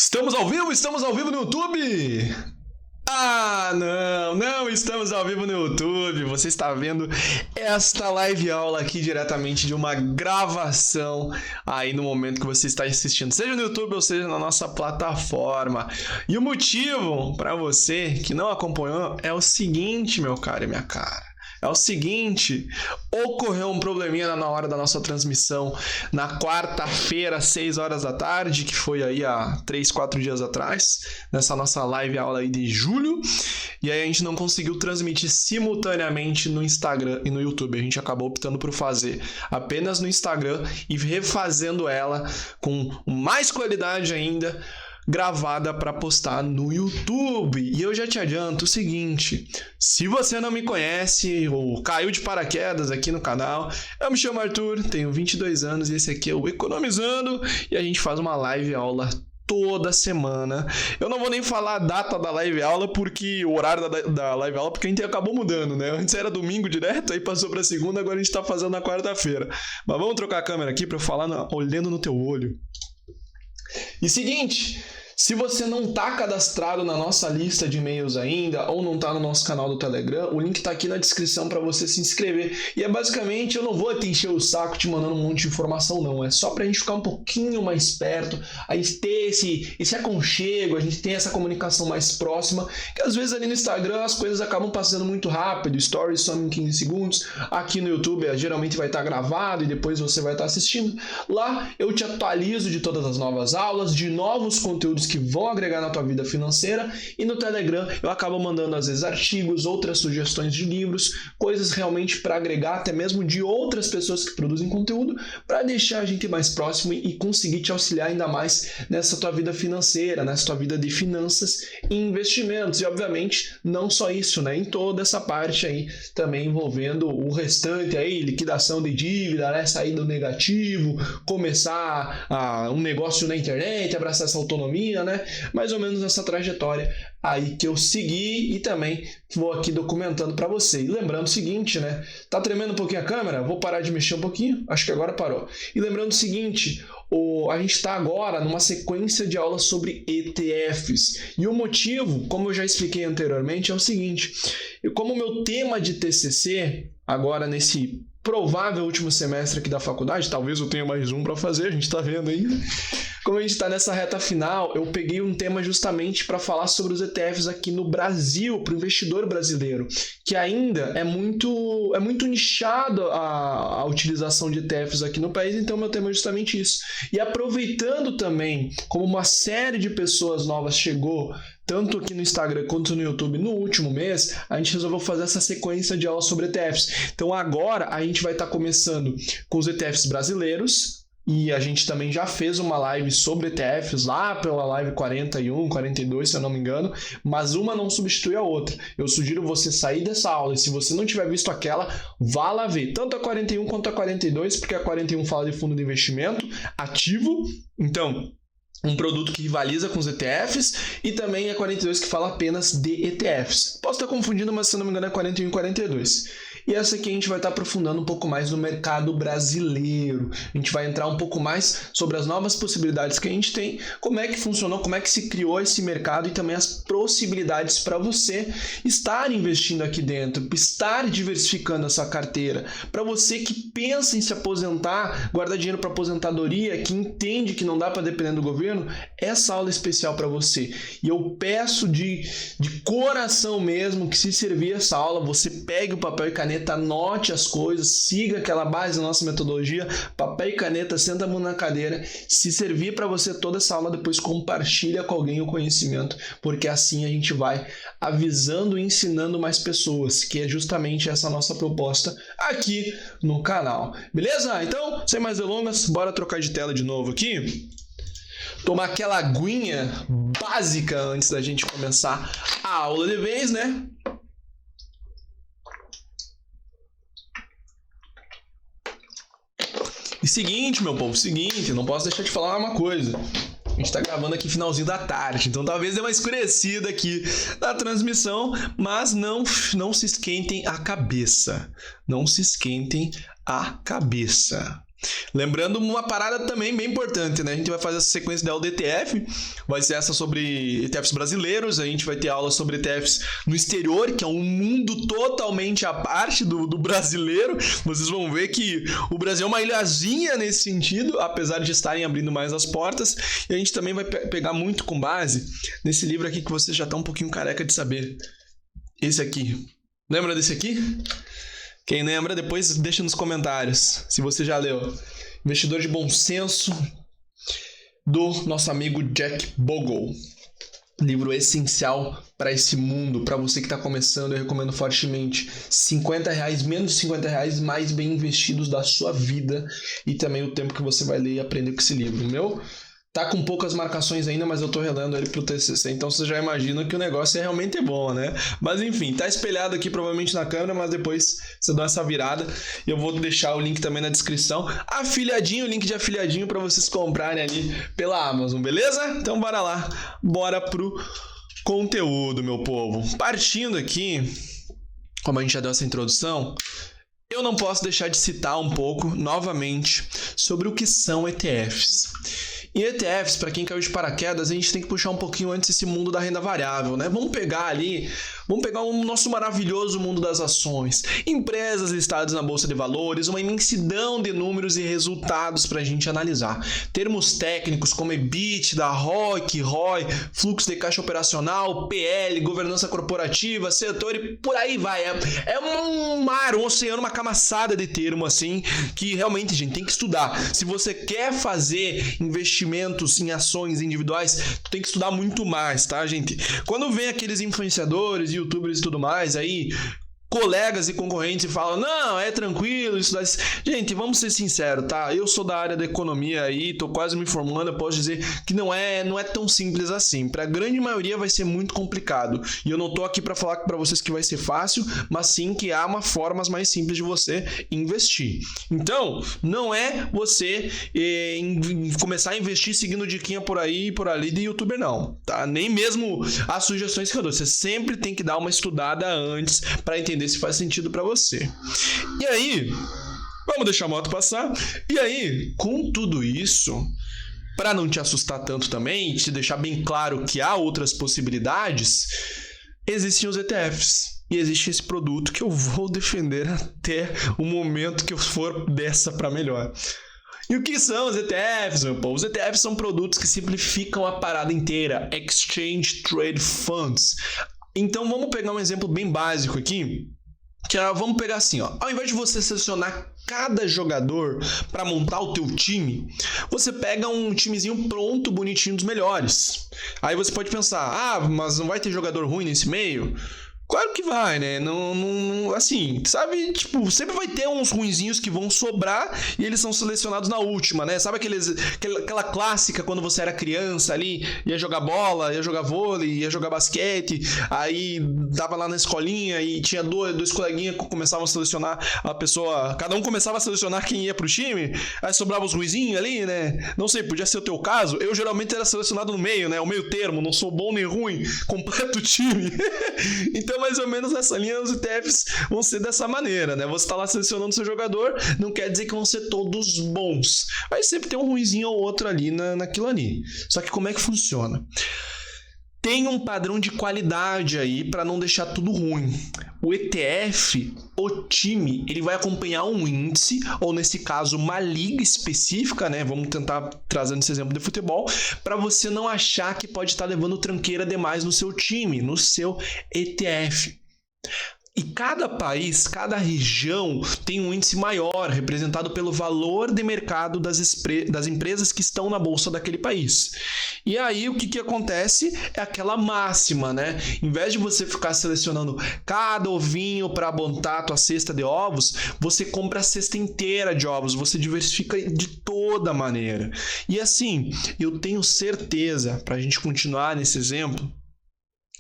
Estamos ao vivo no YouTube! Ah, não estamos ao vivo no YouTube. Você está vendo esta live aula aqui diretamente de uma gravação aí no momento que você está assistindo, seja no YouTube ou seja na nossa plataforma. E o motivo para você que não acompanhou é o seguinte, meu caro e minha cara. É o seguinte, ocorreu um probleminha na hora da nossa transmissão na quarta-feira, às 6 horas da tarde, que foi aí há 3, 4 dias atrás, nessa nossa live aula aí de julho, e aí a gente não conseguiu transmitir simultaneamente no Instagram e no YouTube. A gente acabou optando por fazer apenas no Instagram e refazendo ela com mais qualidade ainda, gravada para postar no YouTube. E eu já te adianto o seguinte, se você não me conhece ou caiu de paraquedas aqui no canal, eu me chamo Arthur, tenho 22 anos e esse aqui é o Economizando, e a gente faz uma live aula toda semana. Eu não vou nem falar a data da live aula, porque o horário da live aula, porque a gente acabou mudando, né? Antes era domingo direto, aí passou para segunda, agora a gente tá fazendo na quarta-feira. Mas vamos trocar a câmera aqui para eu falar olhando no teu olho. E seguinte, se você não está cadastrado na nossa lista de e-mails ainda ou não está no nosso canal do Telegram, o link está aqui na descrição para você se inscrever. E é basicamente, eu não vou te encher o saco te mandando um monte de informação não, é só para a gente ficar um pouquinho mais perto, a gente ter esse aconchego, a gente ter essa comunicação mais próxima, que às vezes ali no Instagram as coisas acabam passando muito rápido, stories só em 15 segundos, aqui no YouTube geralmente vai estar gravado e depois você vai estar assistindo. Lá eu te atualizo de todas as novas aulas, de novos conteúdos que vão agregar na tua vida financeira, e no Telegram eu acabo mandando às vezes artigos, outras sugestões de livros, coisas realmente para agregar até mesmo de outras pessoas que produzem conteúdo, para deixar a gente mais próximo e conseguir te auxiliar ainda mais nessa tua vida financeira, nessa tua vida de finanças e investimentos. E obviamente não só isso, né? Em toda essa parte aí também envolvendo o restante aí, liquidação de dívida, né? Sair do negativo, começar um negócio na internet, abraçar essa autonomia, né? Mais ou menos essa trajetória aí que eu segui e também vou aqui documentando para você. E lembrando o seguinte, né? Tá tremendo um pouquinho a câmera? Vou parar de mexer um pouquinho? Acho que agora parou. E lembrando o seguinte, a gente está agora numa sequência de aulas sobre ETFs. E o motivo, como eu já expliquei anteriormente, é o seguinte. Como o meu tema de TCC, agora nesse provável último semestre aqui da faculdade, talvez eu tenha mais um para fazer, a gente está vendo ainda. Como a gente está nessa reta final, eu peguei um tema justamente para falar sobre os ETFs aqui no Brasil, para o investidor brasileiro, que ainda é muito nichado a utilização de ETFs aqui no país, então meu tema é justamente isso. E aproveitando também, como uma série de pessoas novas chegou, tanto aqui no Instagram quanto no YouTube no último mês, a gente resolveu fazer essa sequência de aulas sobre ETFs. Então agora a gente vai estar começando com os ETFs brasileiros, e a gente também já fez uma live sobre ETFs lá pela live 41, 42, se eu não me engano, mas uma não substitui a outra. Eu sugiro você sair dessa aula e se você não tiver visto aquela, vá lá ver, tanto a 41 quanto a 42, porque a 41 fala de fundo de investimento ativo, então um produto que rivaliza com os ETFs, e também a 42 que fala apenas de ETFs. Posso estar confundindo, mas se não me engano é 41 e 42. E essa aqui a gente vai estar aprofundando um pouco mais no mercado brasileiro. A gente vai entrar um pouco mais sobre as novas possibilidades que a gente tem, como é que funcionou, como é que se criou esse mercado e também as possibilidades para você estar investindo aqui dentro, estar diversificando a sua carteira. Para você que pensa em se aposentar, guardar dinheiro para aposentadoria, que entende que não dá para depender do governo, essa aula é especial para você. E eu peço de coração mesmo que, se servir essa aula, você pegue o papel e caneta, anote as coisas, siga aquela base da nossa metodologia, papel e caneta, senta a mão na cadeira. Se servir para você toda essa aula, depois compartilha com alguém o conhecimento, porque assim a gente vai avisando e ensinando mais pessoas, que é justamente essa nossa proposta aqui no canal. Beleza? Então, sem mais delongas, bora trocar de tela de novo aqui. Tomar aquela aguinha básica antes da gente começar a aula de vez, né? E seguinte, meu povo, não posso deixar de falar uma coisa. A gente tá gravando aqui finalzinho da tarde, então talvez dê uma escurecida aqui na transmissão, mas não se esquentem a cabeça. Não se esquentem a cabeça. Lembrando uma parada também bem importante, né? A gente vai fazer essa sequência da aula de ETF, vai ser essa sobre ETFs brasileiros, a gente vai ter aula sobre ETFs no exterior, que é um mundo totalmente à parte do brasileiro. Vocês vão ver que o Brasil é uma ilhazinha nesse sentido, apesar de estarem abrindo mais as portas. E a gente também vai pegar muito com base nesse livro aqui que você já tá um pouquinho careca de saber. Esse aqui. Lembra desse aqui? Quem lembra, depois deixa nos comentários se você já leu. Investidor de Bom Senso, do nosso amigo Jack Bogle. Livro essencial para esse mundo, para você que está começando, eu recomendo fortemente. R$50, menos de R$50, mais bem investidos da sua vida e também o tempo que você vai ler e aprender com esse livro. Meu, tá com poucas marcações ainda, mas eu tô relendo ele pro TCC, então você já imagina que o negócio é realmente bom, né? Mas enfim, tá espelhado aqui provavelmente na câmera, mas depois você dá essa virada e eu vou deixar o link também na descrição. Afiliadinho, o link de afiliadinho para vocês comprarem ali pela Amazon, beleza? Então bora lá, bora pro conteúdo, meu povo. Partindo aqui, como a gente já deu essa introdução, eu não posso deixar de citar um pouco, novamente, sobre o que são ETFs. E ETFs, para quem caiu de paraquedas, a gente tem que puxar um pouquinho antes esse mundo da renda variável, né? Vamos pegar o nosso maravilhoso mundo das ações, empresas listadas na Bolsa de Valores, uma imensidão de números e resultados para a gente analisar. Termos técnicos como EBITDA, ROIC, ROI, fluxo de caixa operacional, PL, governança corporativa, setor e por aí vai. É um mar, um oceano, uma camaçada de termo assim, que realmente, gente, tem que estudar. Se você quer fazer investimentos em ações individuais, tu tem que estudar muito mais, tá, gente? Quando vem aqueles influenciadores, youtubers e tudo mais, aí colegas e concorrentes falam, não, é tranquilo, isso daí. Gente, vamos ser sinceros, tá? Eu sou da área da economia aí, tô quase me formando, eu posso dizer que não é tão simples assim. Pra grande maioria vai ser muito complicado. E eu não tô aqui pra falar pra vocês que vai ser fácil, mas sim que há uma forma mais simples de você investir. Então, não é você começar a investir seguindo diquinha por aí e por ali de youtuber, não, tá? Nem mesmo as sugestões que eu dou. Você sempre tem que dar uma estudada antes pra entender se faz sentido para você. E aí, vamos deixar a moto passar. E aí, com tudo isso, para não te assustar tanto também, te deixar bem claro que há outras possibilidades, existem os ETFs. E existe esse produto que eu vou defender até o momento que eu for dessa para melhor. E o que são os ETFs, meu povo? Os ETFs são produtos que simplificam a parada inteira. Exchange Trade Funds. Então vamos pegar um exemplo bem básico aqui, que vamos pegar assim, ó. Ao invés de você selecionar cada jogador para montar o teu time, você pega um timezinho pronto, bonitinho dos melhores. Aí você pode pensar, mas não vai ter jogador ruim nesse meio? Claro que vai, né? Não, assim, sabe? Tipo, sempre vai ter uns ruinzinhos que vão sobrar e eles são selecionados na última, né? Sabe aquela clássica quando você era criança ali, ia jogar bola, ia jogar vôlei, ia jogar basquete, aí dava lá na escolinha e tinha dois coleguinhas que começavam a selecionar a pessoa, cada um começava a selecionar quem ia pro time, aí sobrava os ruizinhos ali, né? Não sei, podia ser o teu caso. Eu geralmente era selecionado no meio, né? O meio termo, não sou bom nem ruim, completo time. Então, mais ou menos nessa linha, os ETFs vão ser dessa maneira, né? Você tá lá selecionando seu jogador, não quer dizer que vão ser todos bons. Vai sempre ter um ruinzinho ou outro ali naquilo ali. Só que como é que funciona? Tem um padrão de qualidade aí para não deixar tudo ruim. O ETF, o time, ele vai acompanhar um índice, ou nesse caso uma liga específica, né? Vamos tentar trazer esse exemplo de futebol, para você não achar que pode estar levando tranqueira demais no seu time, no seu ETF. E cada país, cada região tem um índice maior, representado pelo valor de mercado das empresas que estão na bolsa daquele país. E aí o que acontece é aquela máxima, né? Em vez de você ficar selecionando cada ovinho para montar a tua cesta de ovos, você compra a cesta inteira de ovos, você diversifica de toda maneira. E assim, eu tenho certeza, para a gente continuar nesse exemplo,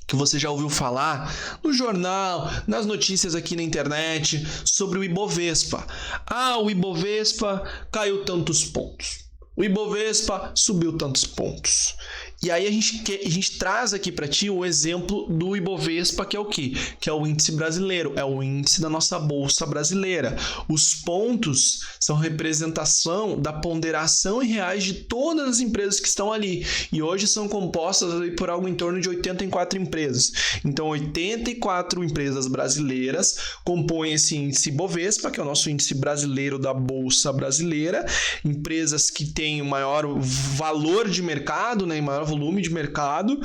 que você já ouviu falar no jornal, nas notícias aqui na internet, sobre o Ibovespa. O Ibovespa caiu tantos pontos. O Ibovespa subiu tantos pontos. E aí a gente traz aqui para ti o exemplo do Ibovespa, que é o quê? Que é o índice brasileiro, é o índice da nossa bolsa brasileira. Os pontos são representação da ponderação em reais de todas as empresas que estão ali. E hoje são compostas ali por algo em torno de 84 empresas. Então, 84 empresas brasileiras compõem esse índice Ibovespa, que é o nosso índice brasileiro da bolsa brasileira. Empresas que têm o maior valor de mercado, né, maior volume de mercado,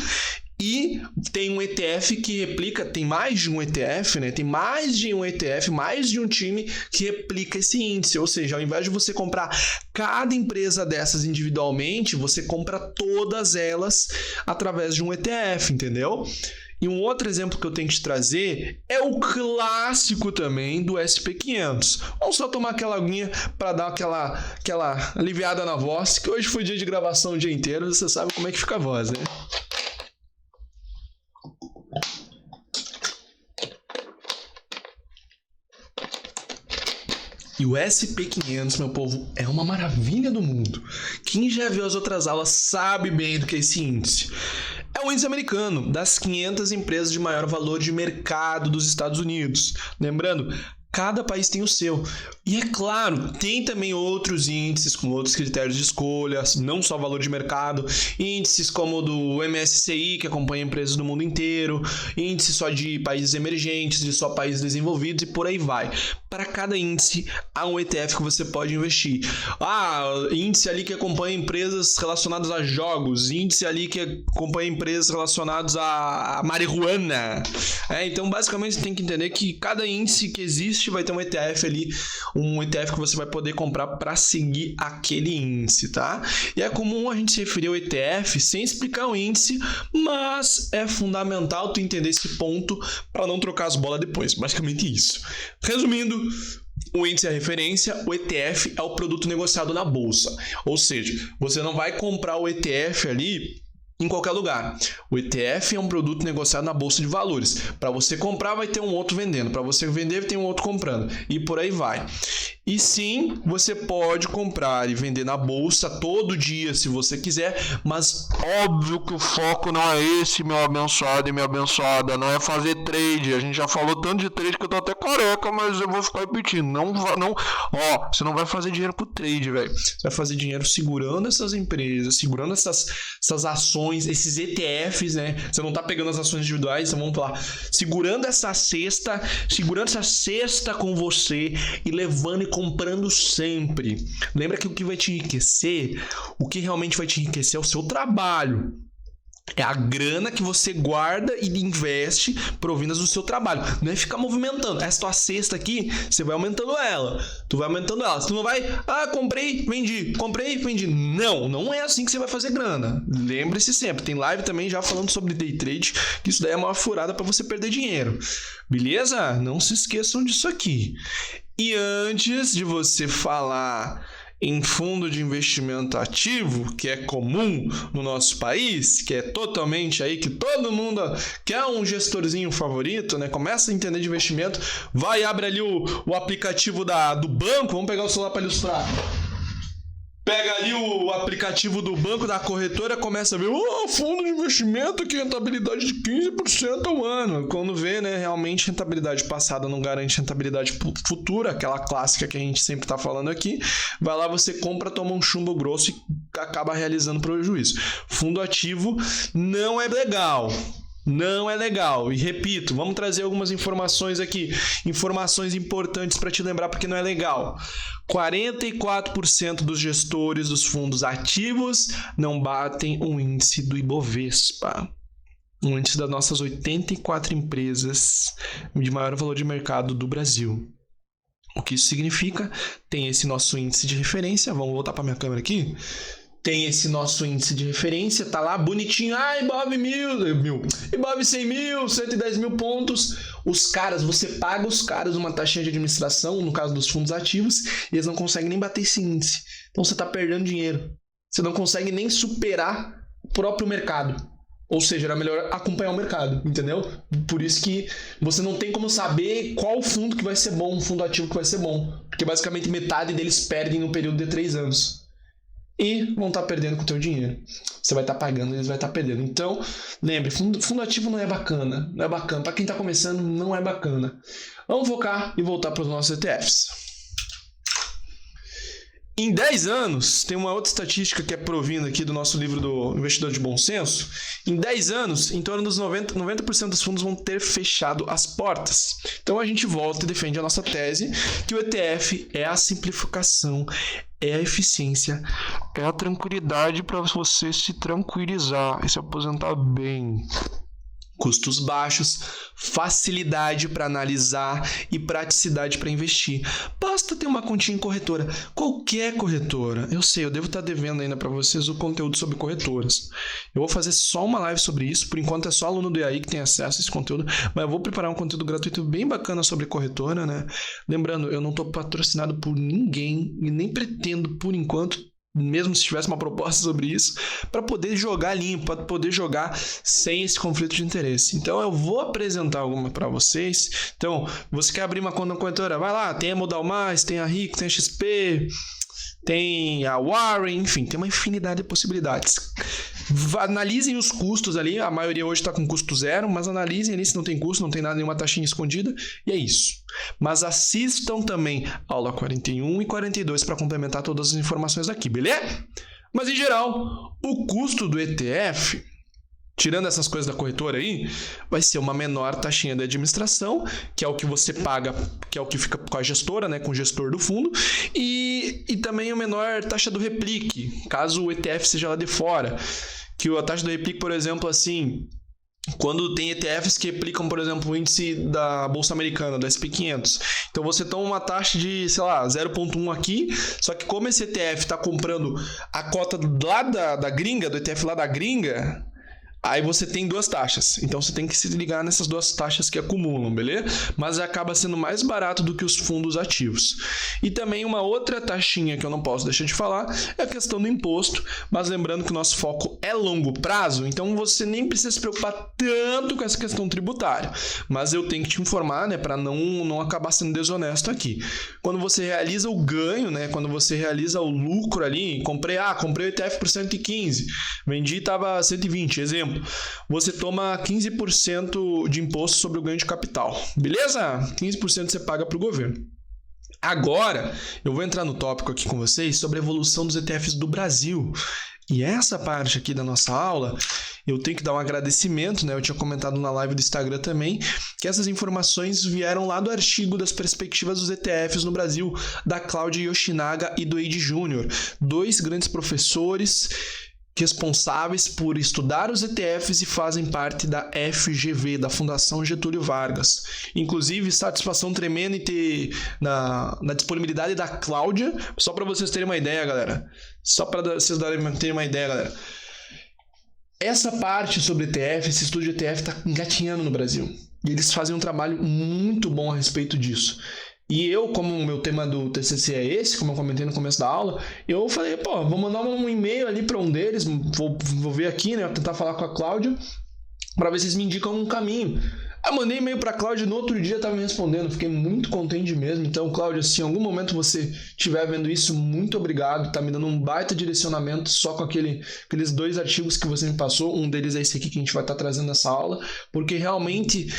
e tem um ETF que replica, tem mais de um ETF, né? Tem mais de um ETF, mais de um time que replica esse índice, ou seja, ao invés de você comprar cada empresa dessas individualmente, você compra todas elas através de um ETF, entendeu? E um outro exemplo que eu tenho que te trazer é o clássico também do SP500. Vamos só tomar aquela aguinha para dar aquela aliviada na voz, que hoje foi dia de gravação o dia inteiro, você sabe como é que fica a voz, né? E o SP500, meu povo, é uma maravilha do mundo. Quem já viu as outras aulas sabe bem do que é esse índice. É o índice americano, das 500 empresas de maior valor de mercado dos Estados Unidos. Lembrando, cada país tem o seu. E é claro, tem também outros índices com outros critérios de escolha, não só valor de mercado, índices como o do MSCI, que acompanha empresas do mundo inteiro, índice só de países emergentes, de só países desenvolvidos e por aí vai. Para cada índice, há um ETF que você pode investir. Índice ali que acompanha empresas relacionadas a jogos, índice ali que acompanha empresas relacionadas a marihuana. Então, basicamente, você tem que entender que cada índice que existe vai ter um ETF ali, um ETF que você vai poder comprar para seguir aquele índice, tá? E é comum a gente se referir ao ETF sem explicar o índice, mas é fundamental tu entender esse ponto para não trocar as bolas depois. Basicamente isso. Resumindo, o índice é a referência, o ETF é o produto negociado na bolsa. Ou seja, você não vai comprar o ETF ali em qualquer lugar. O ETF é um produto negociado na bolsa de valores. Para você comprar, vai ter um outro vendendo. Para você vender, vai ter um outro comprando. E por aí vai. E sim, você pode comprar e vender na bolsa todo dia, se você quiser, mas óbvio que o foco não é esse, meu abençoado e minha abençoada, não é fazer trade. A gente já falou tanto de trade que eu tô até careca, mas eu vou ficar repetindo. Você não vai fazer dinheiro com trade, velho. Você vai fazer dinheiro segurando essas empresas, segurando essas ações, esses ETFs, né? Você não tá pegando as ações individuais, então vamos lá, segurando essa cesta com você e levando e comprando sempre. Lembra que o que vai te enriquecer, o que realmente vai te enriquecer é o seu trabalho. É a grana que você guarda e investe provindas do seu trabalho. Não é ficar movimentando. Essa tua cesta aqui, você vai aumentando ela. Tu vai aumentando ela. Tu não vai, comprei, vendi. Comprei, vendi. Não é assim que você vai fazer grana. Lembre-se sempre. Tem live também já falando sobre day trade, que isso daí é uma furada para você perder dinheiro. Beleza? Não se esqueçam disso aqui. E antes de você falar em fundo de investimento ativo, que é comum no nosso país, que é totalmente aí que todo mundo quer um gestorzinho favorito, né? Começa a entender de investimento, vai, abre ali o aplicativo do banco, vamos pegar o celular para ilustrar. Pega ali o aplicativo do banco, da corretora, começa a ver, fundo de investimento que rentabilidade de 15% ao ano. Quando vê, né, realmente rentabilidade passada não garante rentabilidade futura, aquela clássica que a gente sempre está falando aqui. Vai lá, você compra, toma um chumbo grosso e acaba realizando prejuízo. Fundo ativo não é legal. Não é legal. E repito, vamos trazer algumas informações aqui. Informações importantes para te lembrar porque não é legal. 44% dos gestores dos fundos ativos não batem o índice do Ibovespa. O índice das nossas 84 empresas de maior valor de mercado do Brasil. O que isso significa? Tem esse nosso índice de referência. Vamos voltar para minha câmera aqui. Tem esse nosso índice de referência, tá lá bonitinho, Ibov 1000, Ibov 100 mil, 110 mil pontos. Os caras, você paga os caras uma taxinha de administração, no caso dos fundos ativos, e eles não conseguem nem bater esse índice. Então você tá perdendo dinheiro. Você não consegue nem superar o próprio mercado. Ou seja, era melhor acompanhar o mercado, entendeu? Por isso que você não tem como saber qual fundo que vai ser bom, um fundo ativo que vai ser bom. Porque basicamente metade deles perdem no período de 3 anos. e vão estar perdendo com o teu dinheiro. Você vai estar pagando, eles vão estar perdendo. Então, lembre, fundo ativo não é bacana. Não é bacana. Para quem está começando, não é bacana. Vamos focar e voltar para os nossos ETFs. Em 10 anos, tem uma outra estatística que é provinda aqui do nosso livro do Investidor de Bom Senso. Em 10 anos, em torno dos 90% dos fundos vão ter fechado as portas. Então a gente volta e defende a nossa tese que o ETF é a simplificação, é a eficiência, é a tranquilidade para você se tranquilizar e se aposentar bem. Custos baixos, facilidade para analisar e praticidade para investir. Basta ter uma continha em corretora, qualquer corretora. Eu sei, eu devo estar devendo ainda para vocês o conteúdo sobre corretoras. Eu vou fazer só uma live sobre isso, por enquanto é só aluno do EAI que tem acesso a esse conteúdo, mas eu vou preparar um conteúdo gratuito bem bacana sobre corretora, né? Lembrando, eu não estou patrocinado por ninguém e nem pretendo, por enquanto, mesmo se tivesse uma proposta sobre isso, para poder jogar limpo, para poder jogar sem esse conflito de interesse. Então eu vou apresentar alguma para vocês. Então, você quer abrir uma conta na corretora? Vai lá, tem a Modal Mais, tem a Rico, tem a XP, tem a Warren, enfim, tem uma infinidade de possibilidades. Analisem os custos ali, a maioria hoje está com custo zero, mas analisem ali se não tem custo, não tem nada, nenhuma taxinha escondida, e é isso. Mas assistam também aula 41 e 42 para complementar todas as informações aqui, beleza? Mas em geral, o custo do ETF, tirando essas coisas da corretora aí, vai ser uma menor taxinha de administração, que é o que você paga, que é o que fica com a gestora, né, com o gestor do fundo, e também a menor taxa do replique, caso o ETF seja lá de fora. Que a taxa do replique, por exemplo, assim, quando tem ETFs que replicam, por exemplo, o índice da Bolsa Americana, do S&P 500. Então você toma uma taxa de, sei lá, 0,1 aqui, só que como esse ETF está comprando a cota lá da gringa, do ETF lá da gringa, aí você tem duas taxas. Então você tem que se ligar nessas duas taxas que acumulam, beleza? Mas acaba sendo mais barato do que os fundos ativos. E também uma outra taxinha que eu não posso deixar de falar é a questão do imposto. Mas lembrando que o nosso foco é longo prazo, então você nem precisa se preocupar tanto com essa questão tributária. Mas eu tenho que te informar, né, para não acabar sendo desonesto aqui. Quando você realiza o ganho, né, quando você realiza o lucro ali, comprei o ETF por 115, vendi e estava 120, exemplo. Você toma 15% de imposto sobre o ganho de capital, beleza? 15% você paga para o governo. Agora, eu vou entrar no tópico aqui com vocês sobre a evolução dos ETFs do Brasil. E essa parte aqui da nossa aula, eu tenho que dar um agradecimento, né? Eu tinha comentado na live do Instagram também, que essas informações vieram lá do artigo das perspectivas dos ETFs no Brasil, da Cláudia Yoshinaga e do Eide Júnior, dois grandes professores responsáveis por estudar os ETFs e fazem parte da FGV, da Fundação Getúlio Vargas. Inclusive, satisfação tremenda em ter na disponibilidade da Cláudia, só para vocês terem uma ideia, galera. Essa parte sobre ETF, esse estudo de ETF está engatinhando no Brasil. E eles fazem um trabalho muito bom a respeito disso. E eu, como o meu tema do TCC é esse, como eu comentei no começo da aula, eu falei, vou mandar um e-mail ali para um deles, vou ver aqui, né, tentar falar com a Cláudia, para ver se eles me indicam um caminho. Eu mandei e-mail para a Cláudia, no outro dia estava me respondendo, fiquei muito contente mesmo. Então, Cláudia, se em algum momento você estiver vendo isso, muito obrigado, tá me dando um baita direcionamento só com aqueles dois artigos que você me passou, um deles é esse aqui que a gente vai estar trazendo nessa aula, porque realmente,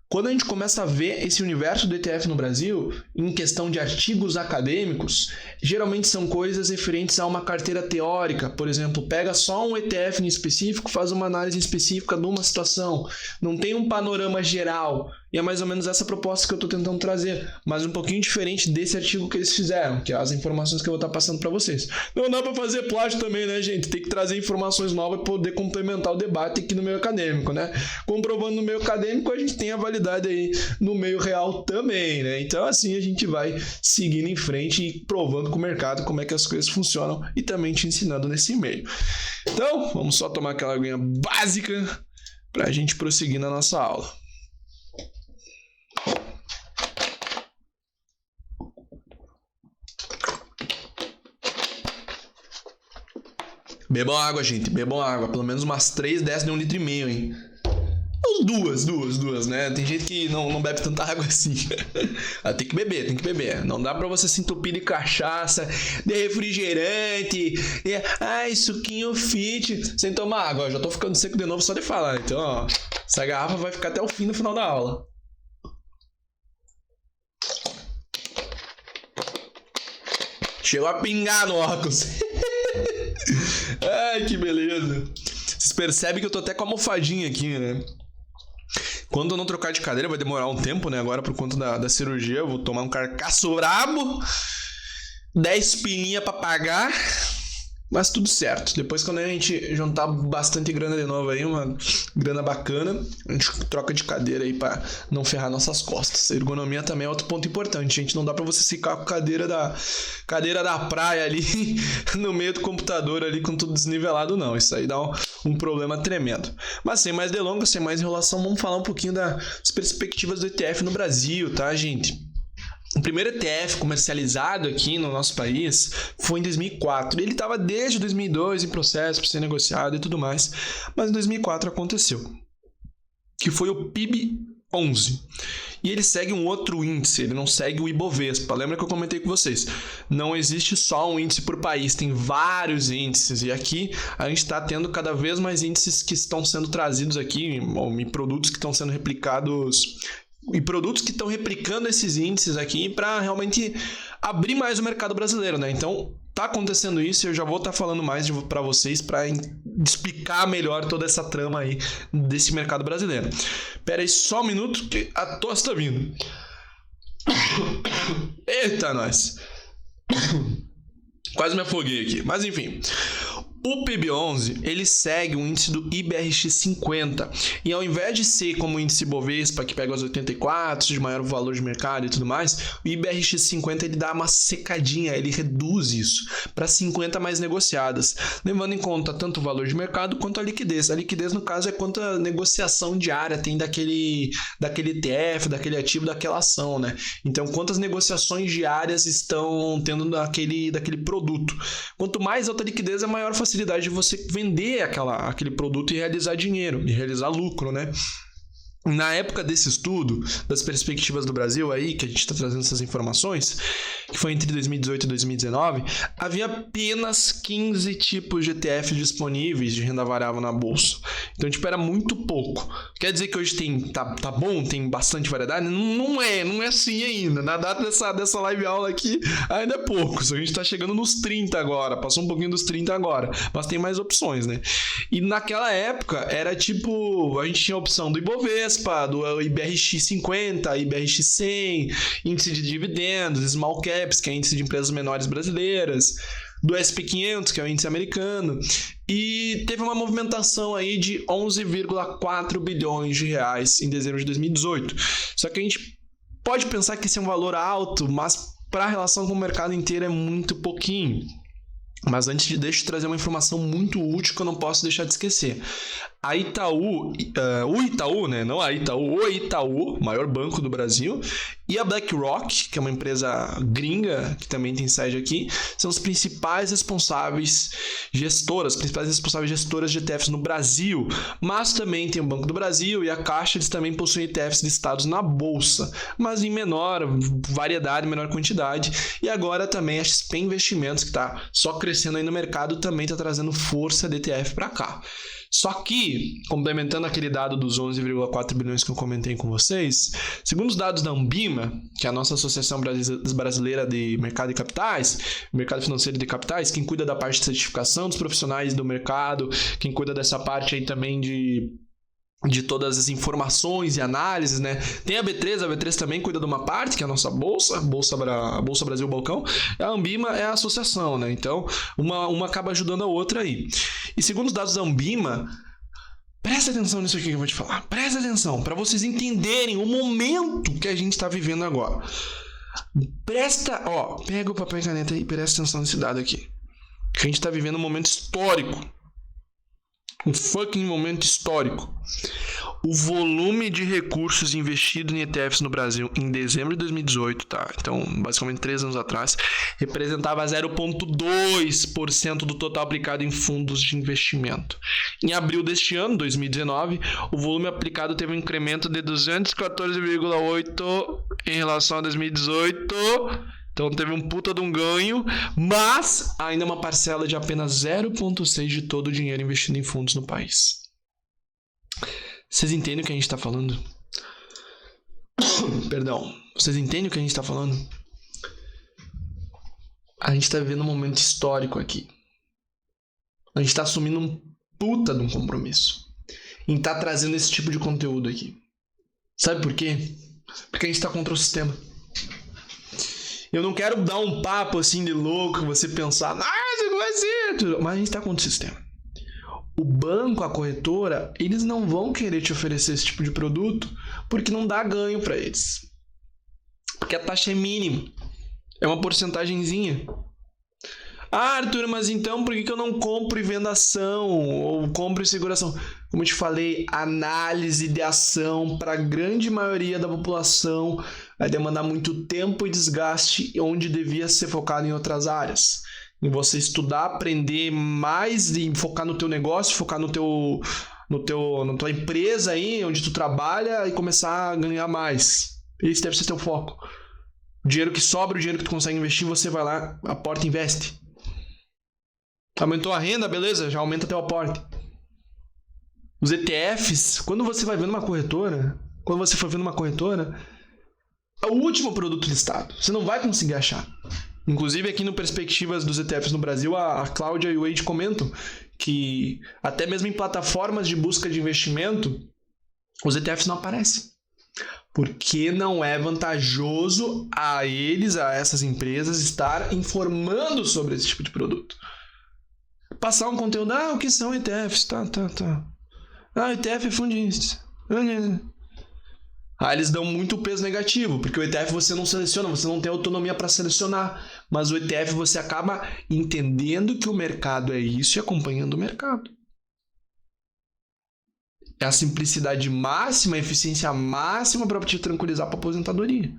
quando a gente começa a ver esse universo do ETF no Brasil, em questão de artigos acadêmicos, geralmente são coisas referentes a uma carteira teórica. Por exemplo, pega só um ETF em específico, faz uma análise específica de uma situação. Não tem um panorama geral. E é mais ou menos essa proposta que eu estou tentando trazer, mas um pouquinho diferente desse artigo que eles fizeram, que é as informações que eu vou estar passando para vocês. Não dá para fazer plágio também, né, gente? Tem que trazer informações novas para poder complementar o debate aqui no meio acadêmico, né? Comprovando no meio acadêmico, a gente tem a validade aí no meio real também, né? Então, assim, a gente vai seguindo em frente e provando com o mercado como é que as coisas funcionam e também te ensinando nesse meio. Então, vamos só tomar aquela aguinha básica para a gente prosseguir na nossa aula. Bebam água, gente. Bebam água. Pelo menos umas 3 dessas de 1,5 litro, hein? Duas, né? Tem gente que não bebe tanta água assim. Tem que beber. Não dá pra você se entupir de cachaça, de refrigerante, suquinho fit, sem tomar água. Eu já tô ficando seco de novo só de falar. Então, ó, essa garrafa vai ficar até o fim no final da aula. Chegou a pingar no óculos. Ai, que beleza. Vocês percebem que eu tô até com a almofadinha aqui, né? Quando eu não trocar de cadeira, vai demorar um tempo, né? Agora, por conta da cirurgia, eu vou tomar um carcaço brabo. 10 pilinha pra pagar. Mas tudo certo. Depois, quando a gente juntar bastante grana de novo aí, uma grana bacana, a gente troca de cadeira aí pra não ferrar nossas costas. A ergonomia também é outro ponto importante, gente. Não dá pra você ficar com a cadeira da praia ali no meio do computador ali com tudo desnivelado, não. Isso aí dá um problema tremendo. Mas sem mais delongas, sem mais enrolação, vamos falar um pouquinho das perspectivas do ETF no Brasil, tá, gente? O primeiro ETF comercializado aqui no nosso país foi em 2004. Ele estava desde 2002 em processo para ser negociado e tudo mais, mas em 2004 aconteceu, que foi o PIB11. E ele segue um outro índice, ele não segue o Ibovespa. Lembra que eu comentei com vocês? Não existe só um índice por país, tem vários índices. E aqui a gente está tendo cada vez mais índices que estão sendo trazidos aqui, em produtos que estão sendo replicados... E produtos que estão replicando esses índices aqui para realmente abrir mais o mercado brasileiro, né? Então, tá acontecendo isso e eu já vou estar falando mais para vocês para explicar melhor toda essa trama aí desse mercado brasileiro. Pera aí só um minuto que a tosse tá vindo. Eita, nós! Quase me afoguei aqui, mas enfim... O PIB11, ele segue o índice do IBRX50, e ao invés de ser como o índice Bovespa, que pega os 84 de maior valor de mercado e tudo mais, o IBRX50 ele dá uma secadinha, ele reduz isso para 50 mais negociadas, levando em conta tanto o valor de mercado quanto a liquidez. A liquidez, no caso, é quanta negociação diária tem daquele ETF, daquele ativo, daquela ação, né? Então, quantas negociações diárias estão tendo daquele produto. Quanto mais alta a liquidez, é maior a facilidade de você vender aquele produto e realizar dinheiro, e realizar lucro, né? Na época desse estudo, das perspectivas do Brasil aí, que a gente está trazendo essas informações, que foi entre 2018 e 2019, havia apenas 15 tipos de ETF disponíveis de renda variável na bolsa. Então, tipo, era muito pouco. Quer dizer que hoje tá bom, tem bastante variedade? Não é assim ainda. Na data dessa live aula aqui, ainda é pouco. A gente tá chegando nos 30 agora, passou um pouquinho dos 30 agora, mas tem mais opções, né? E naquela época, era tipo, a gente tinha a opção do Ibovespa, do IBRX50, IBRX100, índice de dividendos, Small Caps, que é índice de empresas menores brasileiras, do SP500, que é o índice americano, e teve uma movimentação aí de 11,4 bilhões de reais em dezembro de 2018. Só que a gente pode pensar que esse é um valor alto, mas para a relação com o mercado inteiro é muito pouquinho. Mas antes, deixa eu trazer uma informação muito útil que eu não posso deixar de esquecer. A Itaú, o Itaú, né? Não a Itaú, o Itaú, maior banco do Brasil, e a BlackRock, que é uma empresa gringa, que também tem sede aqui, são os principais responsáveis gestoras de ETFs no Brasil. Mas também tem o Banco do Brasil e a Caixa, eles também possuem ETFs listados na Bolsa, mas em menor variedade, menor quantidade. E agora também a XP Investimentos, que está só crescendo aí no mercado, também está trazendo força de ETF para cá. Só que, complementando aquele dado dos 11,4 bilhões que eu comentei com vocês, segundo os dados da Ambima, que é a nossa Associação Brasileira de Mercado de Capitais, Mercado Financeiro de Capitais, quem cuida da parte de certificação dos profissionais do mercado, quem cuida dessa parte aí também de todas as informações e análises, né? Tem a B3 também cuida de uma parte, que é a nossa Bolsa Brasil Balcão, e a Ambima é a associação, né? Então, uma acaba ajudando a outra aí. E segundo os dados da Ambima, presta atenção nisso aqui que eu vou te falar. Presta atenção, para vocês entenderem o momento que a gente está vivendo agora. Pega o papel e caneta aí e presta atenção nesse dado aqui. Que a gente está vivendo um momento histórico. Um fucking momento histórico. o volume de recursos investidos em ETFs no Brasil em dezembro de 2018, tá? Então, basicamente 3 anos atrás, representava 0,2% do total aplicado em fundos de investimento. Em abril deste ano, 2019, o volume aplicado teve um incremento de 214,8% em relação a 2018. Então teve um puta de um ganho, mas ainda uma parcela de apenas 0,6% de todo o dinheiro investido em fundos no país. Vocês entendem o que a gente está falando? Perdão. Vocês entendem o que a gente está falando? A gente está vivendo um momento histórico aqui. A gente está assumindo um puta de um compromisso em estar trazendo esse tipo de conteúdo aqui. Sabe por quê? Porque a gente está contra o sistema. Eu não quero dar um papo assim de louco, você pensar, isso não vai ser, mas a gente está contra o sistema. O banco, a corretora, eles não vão querer te oferecer esse tipo de produto porque não dá ganho para eles. Porque a taxa é mínima. É uma porcentagenzinha. Arthur, mas então por que eu não compro e vendo ação? Ou compro e seguro ação? Como eu te falei, análise de ação para a grande maioria da população vai demandar muito tempo e desgaste, onde devia ser focado em outras áreas. Em você estudar, aprender mais e focar no teu negócio, focar na tua empresa aí, onde tu trabalha e começar a ganhar mais. Esse deve ser teu foco. O dinheiro que sobra, o dinheiro que tu consegue investir, você vai lá, aporta e investe. Aumentou a renda, beleza? Já aumenta teu aporte. Os ETFs, quando você vai vendo uma corretora, é o último produto listado. Você não vai conseguir achar. Inclusive, aqui no Perspectivas dos ETFs no Brasil, a Cláudia e o Wade comentam que até mesmo em plataformas de busca de investimento, os ETFs não aparecem. Porque não é vantajoso a essas empresas, estar informando sobre esse tipo de produto. Passar um conteúdo, o que são ETFs? Tá. ETF é fundo de índice. Eles dão muito peso negativo, porque o ETF você não seleciona, você não tem autonomia para selecionar. Mas o ETF você acaba entendendo que o mercado é isso e acompanhando o mercado. É a simplicidade máxima, a eficiência máxima para te tranquilizar para a aposentadoria.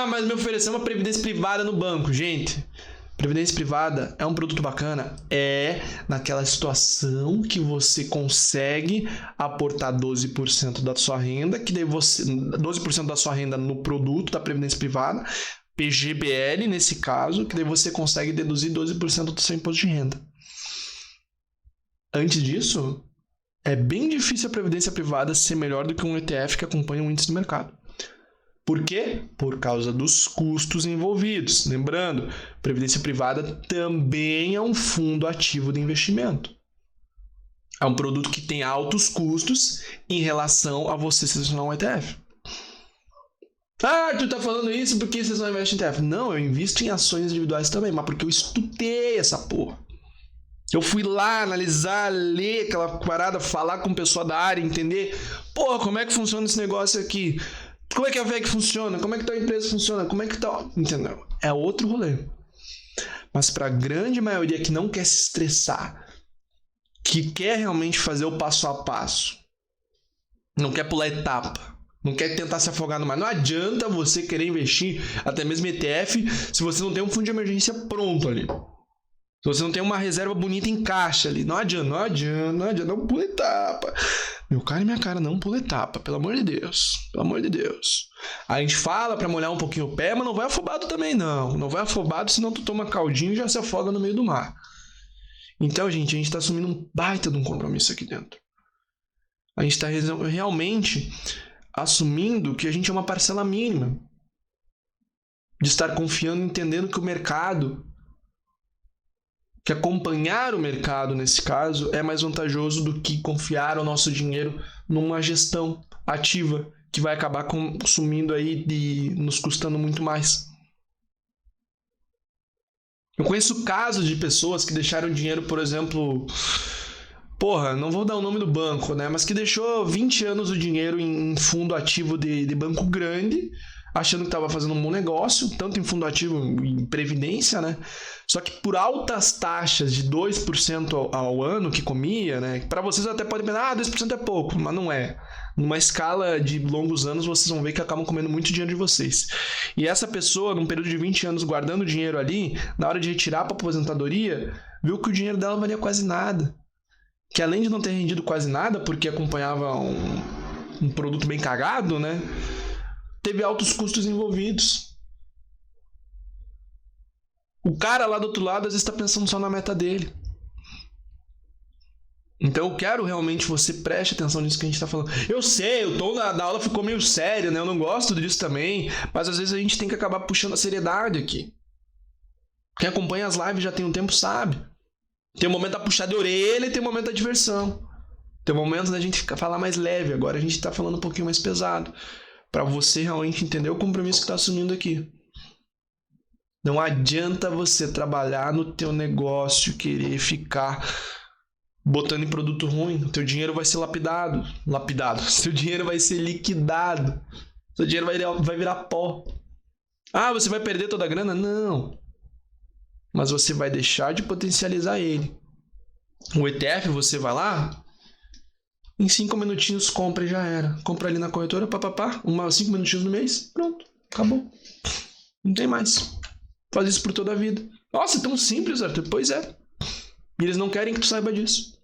Mas me ofereceu uma previdência privada no banco. Gente, previdência privada é um produto bacana? É naquela situação que você consegue aportar 12% da sua renda, 12% da sua renda no produto da previdência privada, PGBL nesse caso, que daí você consegue deduzir 12% do seu imposto de renda. Antes disso, é bem difícil a previdência privada ser melhor do que um ETF que acompanha o índice do mercado. Por quê? Por causa dos custos envolvidos. Lembrando, previdência privada também é um fundo ativo de investimento. É um produto que tem altos custos em relação a você selecionar um ETF. Tu tá falando isso porque você só investe em ETF. Não, eu invisto em ações individuais também, mas porque eu estudei essa porra. Eu fui lá analisar, ler aquela parada, falar com pessoa da área, entender, como é que funciona esse negócio aqui? Como é que a VEG funciona? Como é que a empresa funciona? Como é que tá? Entendeu? É outro rolê. Mas para a grande maioria que não quer se estressar, que quer realmente fazer o passo a passo, não quer pular etapa, não quer tentar se afogar no mar, não adianta você querer investir até mesmo ETF se você não tem um fundo de emergência pronto ali. Se você não tem uma reserva bonita em caixa ali, não adianta, não pula etapa. Meu cara e minha cara, não pula etapa, pelo amor de Deus. A gente fala pra molhar um pouquinho o pé, mas não vai afobado também não. Não vai afobado, senão tu toma caldinho e já se afoga no meio do mar. Então, gente, a gente tá assumindo um baita de um compromisso aqui dentro. A gente tá realmente assumindo que a gente é uma parcela mínima de estar confiando, entendendo que o mercado, que acompanhar o mercado, nesse caso, é mais vantajoso do que confiar o nosso dinheiro numa gestão ativa, que vai acabar consumindo aí e nos custando muito mais. Eu conheço casos de pessoas que deixaram dinheiro, por exemplo, não vou dar o nome do banco, né? Mas que deixou 20 anos o dinheiro em fundo ativo de banco grande, achando que estava fazendo um bom negócio, tanto em fundo ativo e em previdência, né? Só que por altas taxas de 2% ao ano que comia, né? Para vocês até podem pensar, 2% é pouco, mas não é. Numa escala de longos anos, vocês vão ver que acabam comendo muito dinheiro de vocês. E essa pessoa, num período de 20 anos guardando dinheiro ali, na hora de retirar para aposentadoria, viu que o dinheiro dela valia quase nada. Que além de não ter rendido quase nada, porque acompanhava um produto bem cagado, né? Teve altos custos envolvidos. O cara lá do outro lado às vezes está pensando só na meta dele. Então eu quero realmente você preste atenção nisso que a gente está falando. Eu sei, o tom da aula ficou meio sério, né? Eu não gosto disso também, mas às vezes a gente tem que acabar puxando a seriedade aqui. Quem acompanha as lives já tem um tempo sabe. Tem um momento da puxada de orelha e tem um momento da diversão. Tem um momento da gente falar mais leve. Agora a gente está falando um pouquinho mais pesado. Para você realmente entender o compromisso que está assumindo aqui. Não adianta você trabalhar no teu negócio, querer ficar botando em produto ruim. O teu dinheiro vai ser lapidado. Seu dinheiro vai ser liquidado. Seu dinheiro vai virar pó. Você vai perder toda a grana? Não. Mas você vai deixar de potencializar ele. O ETF, você vai lá, em 5 minutinhos compra e já era. Compra ali na corretora, 5 minutinhos no mês, pronto, acabou. Não tem mais. Faz isso por toda a vida. Nossa, é tão simples, Arthur. Pois é. E eles não querem que tu saiba disso.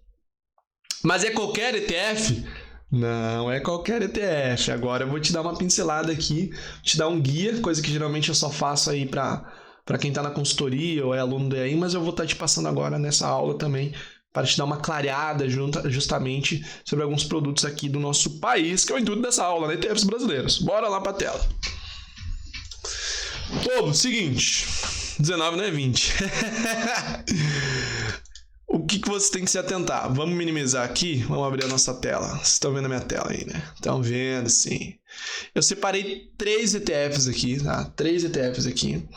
Mas é qualquer ETF? Não é qualquer ETF. Agora eu vou te dar uma pincelada aqui, te dar um guia, coisa que geralmente eu só faço aí para quem está na consultoria ou é aluno do EAI, mas eu vou estar te passando agora nessa aula também para te dar uma clareada justamente sobre alguns produtos aqui do nosso país, que é o intuito dessa aula, né? ETFs brasileiros. Bora lá para a tela. Povo, seguinte, 19 não é 20. O que você tem que se atentar? Vamos minimizar aqui, vamos abrir a nossa tela. Vocês estão vendo a minha tela aí, né? Estão vendo, sim. Eu separei 3 ETFs aqui, tá? 3 ETFs aqui,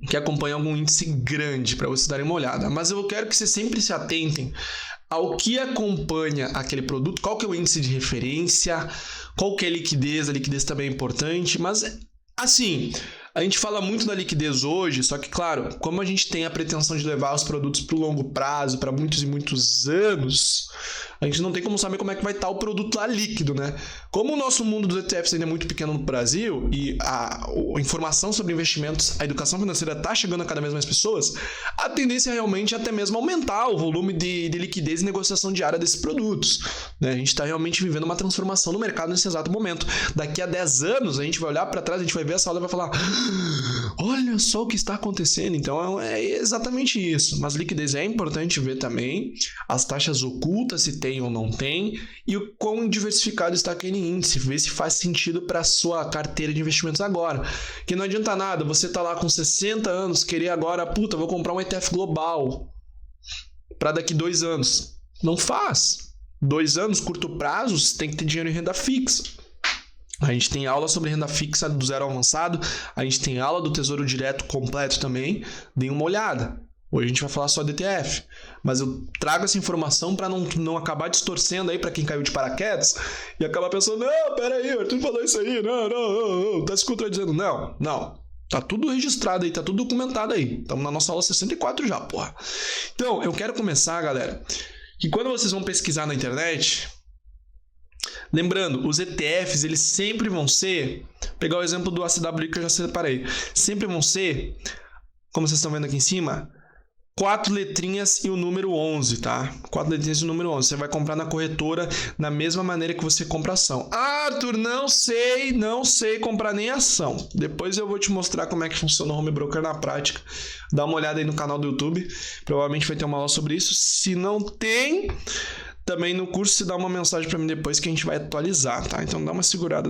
que acompanham algum índice grande para vocês darem uma olhada. Mas eu quero que vocês sempre se atentem ao que acompanha aquele produto, qual que é o índice de referência, qual que é a liquidez também é importante, mas assim, a gente fala muito da liquidez hoje, só que claro, como a gente tem a pretensão de levar os produtos para o longo prazo, para muitos e muitos anos, a gente não tem como saber como é que vai estar o produto lá líquido, né? Como o nosso mundo dos ETFs ainda é muito pequeno no Brasil e a informação sobre investimentos, a educação financeira está chegando a cada vez mais pessoas, a tendência é realmente até mesmo aumentar o volume de liquidez e negociação diária desses produtos, né? A gente está realmente vivendo uma transformação no mercado nesse exato momento. Daqui a 10 anos, a gente vai olhar para trás, a gente vai ver essa aula e vai falar: olha só o que está acontecendo. Então é exatamente isso. Mas liquidez é importante ver também, as taxas ocultas, se tem ou não tem, e o quão diversificado está aquele índice, ver se faz sentido para a sua carteira de investimentos agora. Que não adianta nada, você tá lá com 60 anos, querer agora, vou comprar um ETF global para daqui 2 anos. Não faz. 2 anos, curto prazo, você tem que ter dinheiro em renda fixa. A gente tem aula sobre renda fixa do zero ao avançado, a gente tem aula do Tesouro Direto completo também, dê uma olhada. Hoje a gente vai falar só de ETF, mas eu trago essa informação para não acabar distorcendo aí para quem caiu de paraquedas e acabar pensando: não, peraí, o Arthur falou isso aí, não, tá se contradizendo. Não, tá tudo registrado aí, tá tudo documentado aí, estamos na nossa aula 64 já, porra. Então, eu quero começar, galera, que quando vocês vão pesquisar na internet, lembrando, os ETFs, eles sempre vão ser, pegar o exemplo do ACWI que eu já separei, sempre vão ser, como vocês estão vendo aqui em cima, 4 letrinhas e o número 11, tá? 4 letrinhas e o número 11. Você vai comprar na corretora da mesma maneira que você compra ação. Arthur, não sei comprar nem ação. Depois eu vou te mostrar como é que funciona o home broker na prática. Dá uma olhada aí no canal do YouTube. Provavelmente vai ter uma aula sobre isso. Se não tem, também no curso se dá uma mensagem para mim depois que a gente vai atualizar, tá? Então dá uma segurada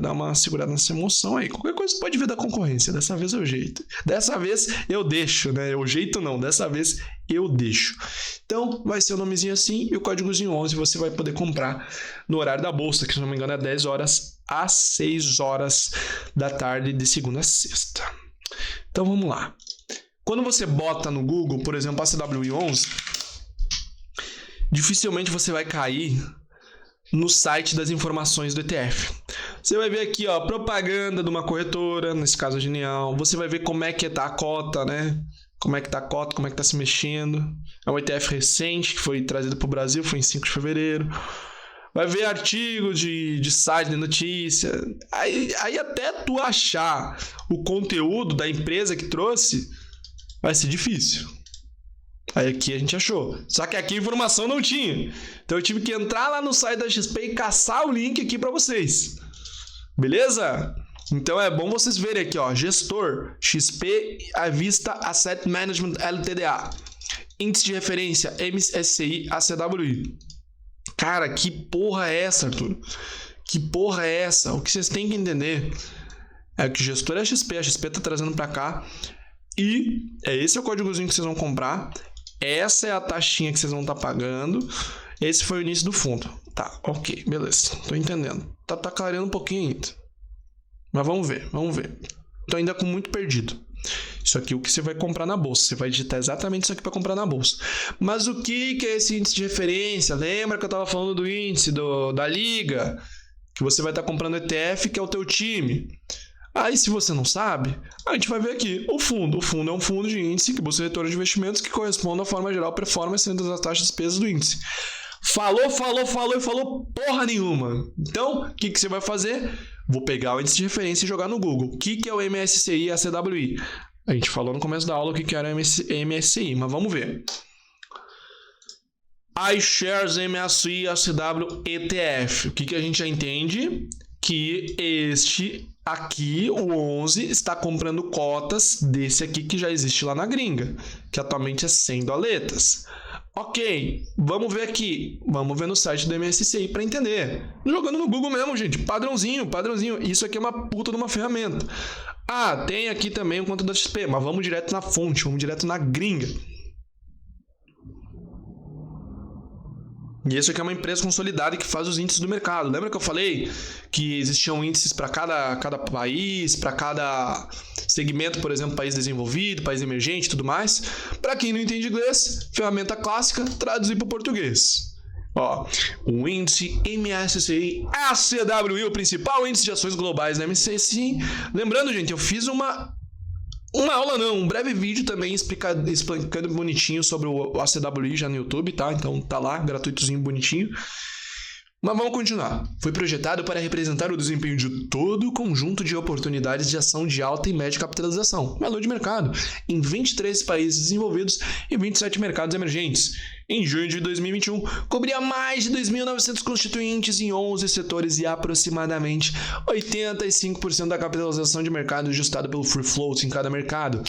nessa emoção aí. Qualquer coisa pode vir da concorrência. Dessa vez eu jeito. Dessa vez eu deixo, né? Eu jeito não. Dessa vez eu deixo. Então vai ser o nomezinho assim e o códigozinho 11 você vai poder comprar no horário da bolsa, que se não me engano é 10 horas às 6 horas da tarde de segunda a sexta. Então vamos lá. Quando você bota no Google, por exemplo, ACWI 11, dificilmente você vai cair no site das informações do ETF. Você vai ver aqui, ó, propaganda de uma corretora, nesse caso a Genial. Você vai ver como é que tá a cota, né? Como é que tá a cota, como é que tá se mexendo. É um ETF recente que foi trazido para o Brasil, foi em 5 de fevereiro. Vai ver artigo de site de notícia. Aí até tu achar o conteúdo da empresa que trouxe, vai ser difícil. Aí aqui a gente achou. Só que aqui a informação não tinha. Então eu tive que entrar lá no site da XP e caçar o link aqui para vocês. Beleza? Então é bom vocês verem aqui, ó. Gestor XP Avista Asset Management LTDA. Índice de referência MSCI ACWI. Cara, que porra é essa, Arthur? Que porra é essa? O que vocês têm que entender é que o gestor é a XP tá trazendo para cá e esse é o códigozinho que vocês vão comprar. Essa é a taxinha que vocês vão estar pagando. Esse foi o início do fundo. Tá, ok, beleza. Tô entendendo. Tá clareando um pouquinho ainda. Mas vamos ver. Tô ainda com muito perdido. Isso aqui é o que você vai comprar na bolsa. Você vai digitar exatamente isso aqui para comprar na bolsa. Mas o que é esse índice de referência? Lembra que eu estava falando do índice da liga? Que você vai estar comprando ETF, que é o teu time. Aí, se você não sabe, a gente vai ver aqui o fundo. O fundo é um fundo de índice que busca retorno de investimentos que corresponde à forma geral performance entre as taxas de despesas do índice. Falou e falou porra nenhuma. Então, o que você vai fazer? Vou pegar o índice de referência e jogar no Google. O que é o MSCI ACWI? A gente falou no começo da aula o que era o MSCI, mas vamos ver. iShares MSCI ACW ETF. O que a gente já entende? Que este aqui, o 11, está comprando cotas desse aqui que já existe lá na gringa, que atualmente é 100 doletas. Ok, vamos ver aqui. Vamos ver no site do MSCI para entender. Jogando no Google mesmo, gente. Padrãozinho. Isso aqui é uma puta de uma ferramenta. Ah, tem aqui também o conta da XP, mas vamos direto na fonte, vamos direto na gringa. E isso aqui é uma empresa consolidada que faz os índices do mercado. Lembra que eu falei que existiam índices para cada país, para cada segmento, por exemplo, país desenvolvido, país emergente e tudo mais? Para quem não entende inglês, ferramenta clássica, traduzir para o português. Ó, o índice MSCI ACWI, o principal índice de ações globais da MSCI. Lembrando, gente, eu fiz um breve vídeo também explicando bonitinho sobre o ACWI já no YouTube, tá? Então tá lá, gratuitozinho, bonitinho. Mas vamos continuar. Foi projetado para representar o desempenho de todo o conjunto de oportunidades de ação de alta e média capitalização, valor de mercado, em 23 países desenvolvidos e 27 mercados emergentes. Em junho de 2021, cobria mais de 2.900 constituintes em 11 setores e aproximadamente 85% da capitalização de mercado ajustada pelo free float em cada mercado.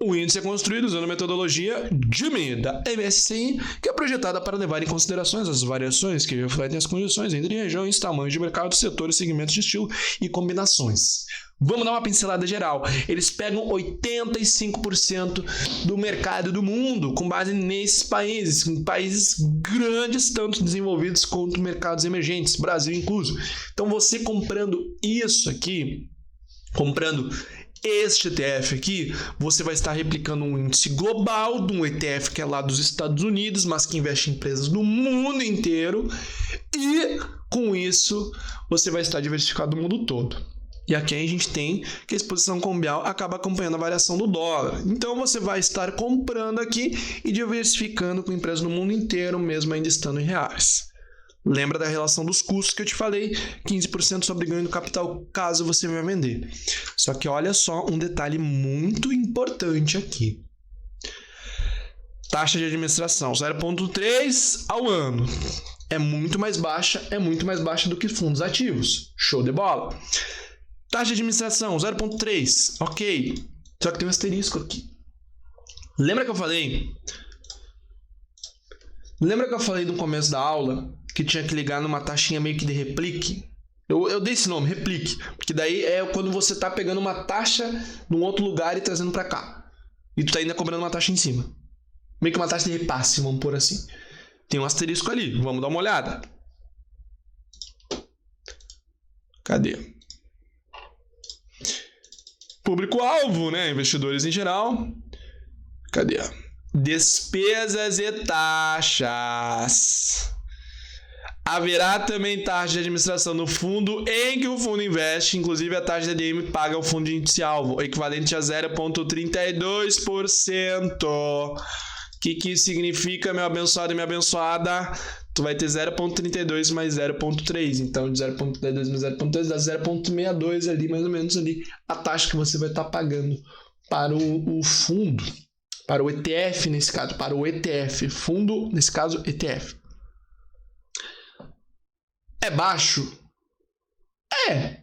O índice é construído usando a metodologia GIMI da MSCI, que é projetada para levar em considerações as variações que refletem as condições entre regiões, tamanhos de mercado, setores, segmentos de estilo e combinações. Vamos dar uma pincelada geral. Eles pegam 85% do mercado do mundo com base nesses países, em países grandes, tanto desenvolvidos quanto mercados emergentes, Brasil incluso. Então você comprando isso aqui, comprando este ETF aqui, você vai estar replicando um índice global de um ETF que é lá dos Estados Unidos, mas que investe em empresas do mundo inteiro, e com isso você vai estar diversificado no mundo todo. E aqui a gente tem que a exposição cambial acaba acompanhando a variação do dólar. Então você vai estar comprando aqui e diversificando com empresas no mundo inteiro, mesmo ainda estando em reais. Lembra da relação dos custos que eu te falei? 15% sobre ganho do capital caso você venha vender. Só que olha só um detalhe muito importante aqui. Taxa de administração 0,3 ao ano. É muito mais baixa do que fundos ativos. Show de bola. Taxa de administração 0,3. Ok. Só que tem um asterisco aqui. Lembra que eu falei no começo da aula que tinha que ligar numa taxinha meio que de replique? Eu dei esse nome, replique, porque daí é quando você tá pegando uma taxa de um outro lugar e trazendo para cá. E tu tá ainda cobrando uma taxa em cima. Meio que uma taxa de repasse, vamos pôr assim. Tem um asterisco ali, vamos dar uma olhada. Cadê? Público-alvo, né? Investidores em geral. Cadê? Despesas e taxas. Haverá também taxa de administração no fundo em que o fundo investe, inclusive a taxa de ADM paga o fundo índice-alvo, equivalente a 0,32%. O que isso significa, meu abençoado e minha abençoada? Tu vai ter 0,32 mais 0,3. Então, de 0,32 mais 0,3 dá 0,62 ali, mais ou menos ali, a taxa que você vai estar pagando para o fundo, para o ETF nesse caso, para o ETF, fundo, nesse caso, ETF. É baixo? É.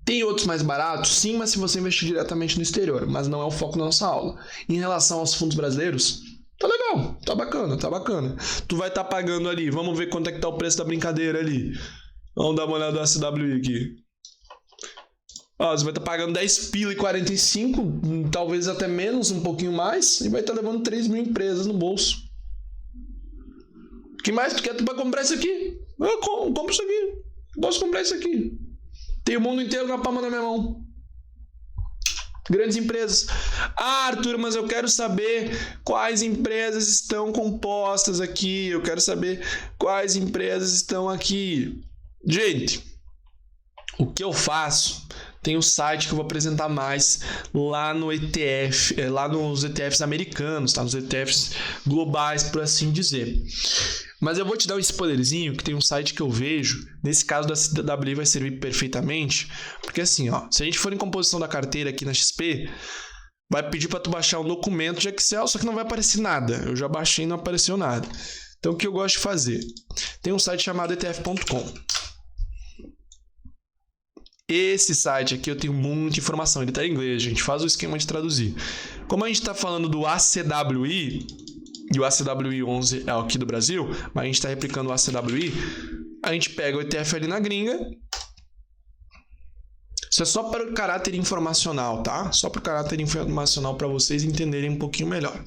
Tem outros mais baratos? Sim, mas se você investir diretamente no exterior, mas não é o foco da nossa aula. Em relação aos fundos brasileiros, tá legal, tá bacana, tá bacana. Tu vai estar pagando ali, vamos ver quanto é que tá o preço da brincadeira ali. Vamos dar uma olhada no SWI aqui. Ó, você vai estar pagando 10,45, talvez até menos, um pouquinho mais, e vai estar levando 3 mil empresas no bolso. O que mais tu quer? Tu vai comprar isso aqui? Eu compro isso aqui. Posso comprar isso aqui. Tem o mundo inteiro na palma da minha mão. Grandes empresas. Ah, Arthur, mas eu quero saber quais empresas estão compostas aqui. Eu quero saber quais empresas estão aqui. Gente, o que eu faço? Tem um site que eu vou apresentar mais lá no ETF, lá nos ETFs americanos, tá? Nos ETFs globais, por assim dizer. Mas eu vou te dar um spoilerzinho, que tem um site que eu vejo, nesse caso da CWI vai servir perfeitamente, porque assim, ó, se a gente for em composição da carteira aqui na XP, vai pedir para tu baixar um documento de Excel, só que não vai aparecer nada. Eu já baixei e não apareceu nada. Então o que eu gosto de fazer? Tem um site chamado ETF.com. Esse site aqui eu tenho muita informação, ele está em inglês, gente, faz o esquema de traduzir. Como a gente está falando do ACWI, e o ACWI 11 é aqui do Brasil, mas a gente está replicando o ACWI, a gente pega o ETF ali na gringa. Isso é só para o caráter informacional, tá? Só para o caráter informacional para vocês entenderem um pouquinho melhor.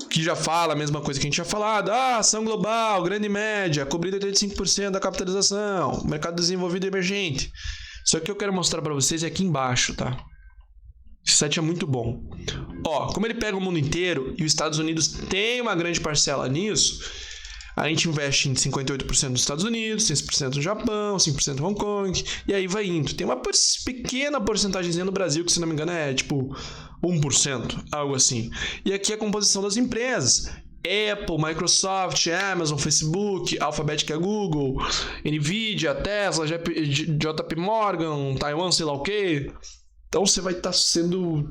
Que já fala a mesma coisa que a gente tinha falado. Ah, ação global, grande e média, cobrindo 85% da capitalização, mercado desenvolvido e emergente. Só que eu quero mostrar para vocês é aqui embaixo, tá? Esse site é muito bom. Ó, como ele pega o mundo inteiro e os Estados Unidos tem uma grande parcela nisso, a gente investe em 58% nos Estados Unidos, 6% no Japão, 5% no Hong Kong, e aí vai indo. Tem uma pequena porcentagemzinha no Brasil, que se não me engano é tipo 1%, algo assim. E aqui é a composição das empresas. Apple, Microsoft, Amazon, Facebook, Alphabet, que é Google, Nvidia, Tesla, JP Morgan, Taiwan, sei lá o quê. Então você vai estar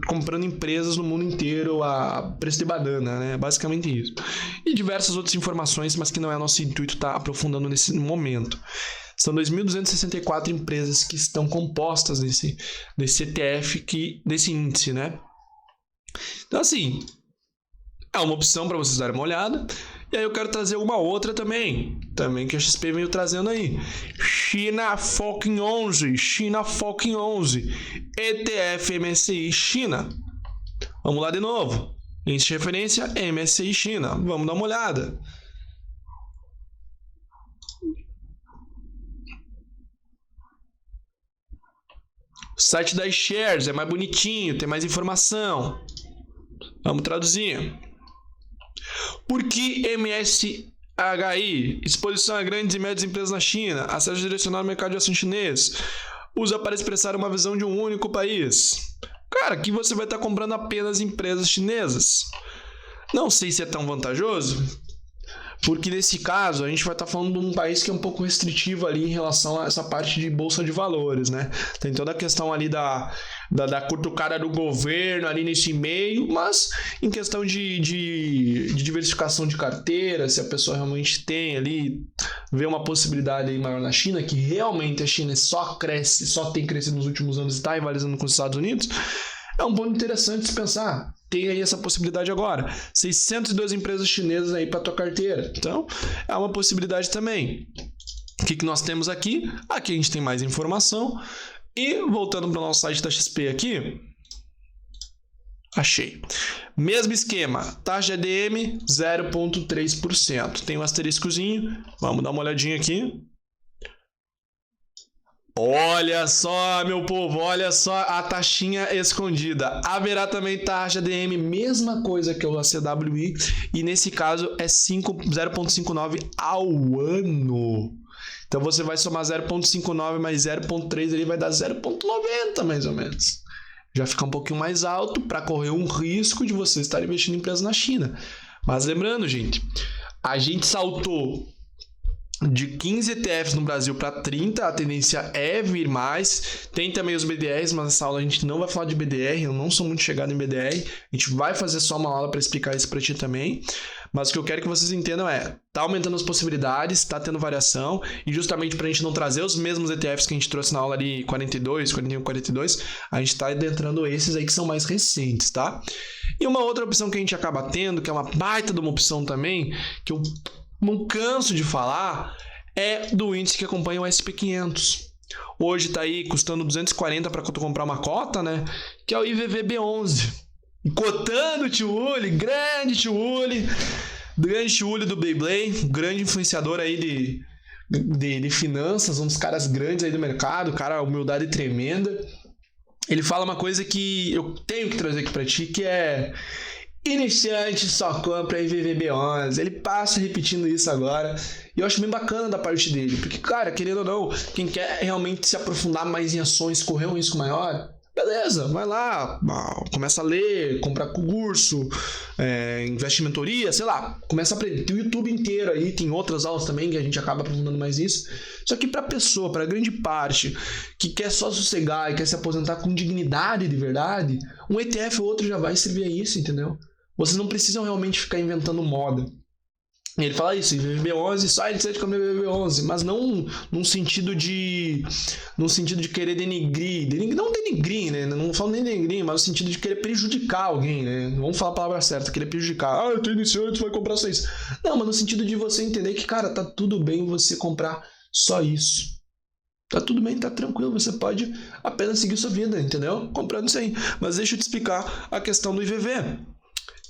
comprando empresas no mundo inteiro a preço de banana, né? Basicamente isso. E diversas outras informações, mas que não é nosso intuito estar aprofundando nesse momento. São 2.264 empresas que estão compostas nesse ETF, nesse índice, né? Então, assim, é uma opção para vocês darem uma olhada. E aí eu quero trazer uma outra também que a XP veio trazendo aí. China fucking 11, ETF MSCI China. Vamos lá de novo. Índice de referência MSCI China. Vamos dar uma olhada. O site das shares é mais bonitinho, tem mais informação. Vamos traduzir. Por que MSHI? Exposição a grandes e médias empresas na China. Acesso direcionado ao mercado de ação chinês. Usa para expressar uma visão de um único país. Cara, aqui você vai estar comprando apenas empresas chinesas. Não sei se é tão vantajoso, porque nesse caso a gente vai estar falando de um país que é um pouco restritivo ali em relação a essa parte de bolsa de valores, né? Tem toda a questão ali da cutucada do governo ali nesse meio, mas em questão de diversificação de carteira, se a pessoa realmente tem ali, vê uma possibilidade aí maior na China, que realmente a China só tem crescido nos últimos anos e está rivalizando com os Estados Unidos, é um ponto interessante de se pensar. Tem aí essa possibilidade agora. 602 empresas chinesas aí para tua carteira. Então, é uma possibilidade também. O que nós temos aqui? Aqui a gente tem mais informação. E voltando para o nosso site da XP aqui, achei. Mesmo esquema, taxa de ADM 0,3%. Tem um asteriscozinho. Vamos dar uma olhadinha aqui. Olha só, meu povo, olha só a taxinha escondida. Haverá também taxa DM, mesma coisa que o ACWI, e nesse caso é 0,59 ao ano. Então você vai somar 0,59 mais 0,3 ali, vai dar 0,90 mais ou menos. Já fica um pouquinho mais alto para correr um risco de você estar investindo em empresas na China. Mas lembrando, gente, a gente saltou de 15 ETFs no Brasil para 30, a tendência é vir mais. Tem também os BDRs, mas nessa aula a gente não vai falar de BDR, eu não sou muito chegado em BDR. A gente vai fazer só uma aula para explicar isso para ti também. Mas o que eu quero que vocês entendam é, tá aumentando as possibilidades, tá tendo variação, e justamente para a gente não trazer os mesmos ETFs que a gente trouxe na aula ali 42, 41, 42, a gente tá adentrando esses aí que são mais recentes, tá? E uma outra opção que a gente acaba tendo, que é uma baita de uma opção também, que eu não canso de falar, é do índice que acompanha o SP500. Hoje está aí custando 240 para tu comprar uma cota, né? Que é o IVVB11. Cotando o Tio Uli, grande Tio Uli do Beyblade, grande influenciador aí de finanças, um dos caras grandes aí do mercado, cara, humildade tremenda. Ele fala uma coisa que eu tenho que trazer aqui para ti, que é: iniciante só compra IVVB11. Ele passa repetindo isso agora. E eu acho bem bacana da parte dele. Porque, cara, querendo ou não, quem quer realmente se aprofundar mais em ações, correr um risco maior, beleza, vai lá, começa a ler, comprar curso, investe em mentoria, sei lá, começa a aprender. Tem o YouTube inteiro aí, tem outras aulas também que a gente acaba aprofundando mais isso. Só que pra pessoa, pra grande parte, que quer só sossegar e quer se aposentar com dignidade de verdade, um ETF ou outro já vai servir a isso, entendeu? Vocês não precisam realmente ficar inventando moda. Ele fala isso, IVVB11, só ele precisa de comprar IVVB11, mas não num sentido de querer denigrir, não denigrir, né? Não falo nem denigrir, mas no sentido de querer prejudicar alguém, né? Vamos falar a palavra certa, querer prejudicar. Eu tô iniciante, vai comprar só isso. Não, mas no sentido de você entender que, cara, tá tudo bem você comprar só isso. Tá tudo bem, tá tranquilo, você pode apenas seguir sua vida, entendeu? Comprando isso aí. Mas deixa eu te explicar a questão do IVV.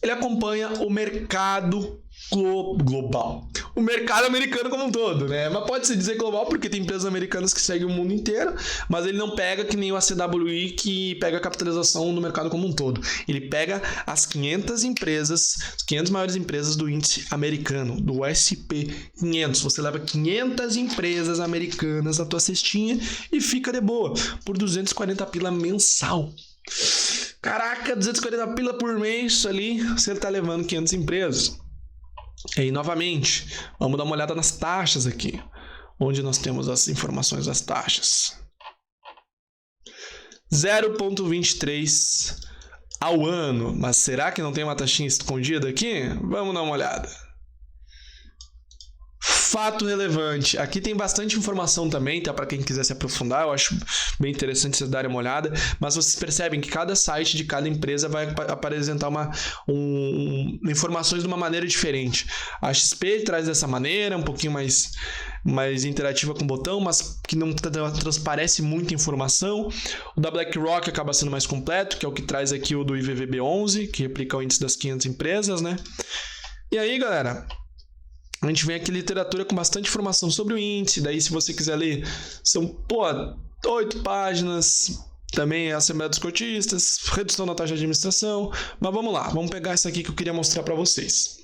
Ele acompanha o mercado global. O mercado americano como um todo, né? Mas pode-se dizer global porque tem empresas americanas que seguem o mundo inteiro, mas ele não pega que nem o ACWI que pega a capitalização do mercado como um todo. Ele pega as 500 empresas, as 500 maiores empresas do índice americano, do SP500. Você leva 500 empresas americanas na tua cestinha e fica de boa por 240 pila mensal. Caraca, 240 pila por mês ali, você tá levando 500 empresas. E aí, novamente, vamos dar uma olhada nas taxas aqui, onde nós temos as informações das taxas. 0,23 ao ano, mas será que não tem uma taxinha escondida aqui? Vamos dar uma olhada. Fato relevante. Aqui tem bastante informação também, tá? Para quem quiser se aprofundar, eu acho bem interessante vocês darem uma olhada. Mas vocês percebem que cada site de cada empresa vai apresentar informações de uma maneira diferente. A XP traz dessa maneira, um pouquinho mais interativa com o botão, mas que não transparece muita informação. O da BlackRock acaba sendo mais completo, que é o que traz aqui o do IVVB11, que replica o índice das 500 empresas, né? E aí, galera, a gente vem aqui literatura com bastante informação sobre o índice. Daí, se você quiser ler, são 8 páginas. Também a Assembleia dos Cotistas, redução da taxa de administração. Mas vamos lá, vamos pegar isso aqui que eu queria mostrar para vocês.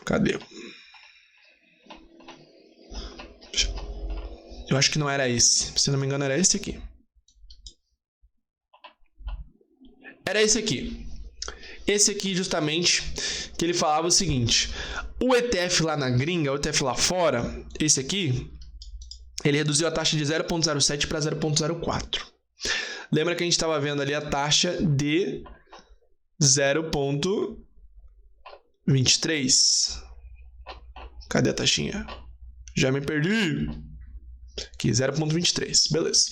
Cadê? Eu acho que não era esse. Se não me engano, era esse aqui. Era esse aqui. Esse aqui, justamente, que ele falava o seguinte: o ETF lá na gringa, o ETF lá fora, esse aqui, ele reduziu a taxa de 0,07 para 0,04. Lembra que a gente estava vendo ali a taxa de 0,23. Cadê a taxinha? Já me perdi. Aqui, 0,23. Beleza.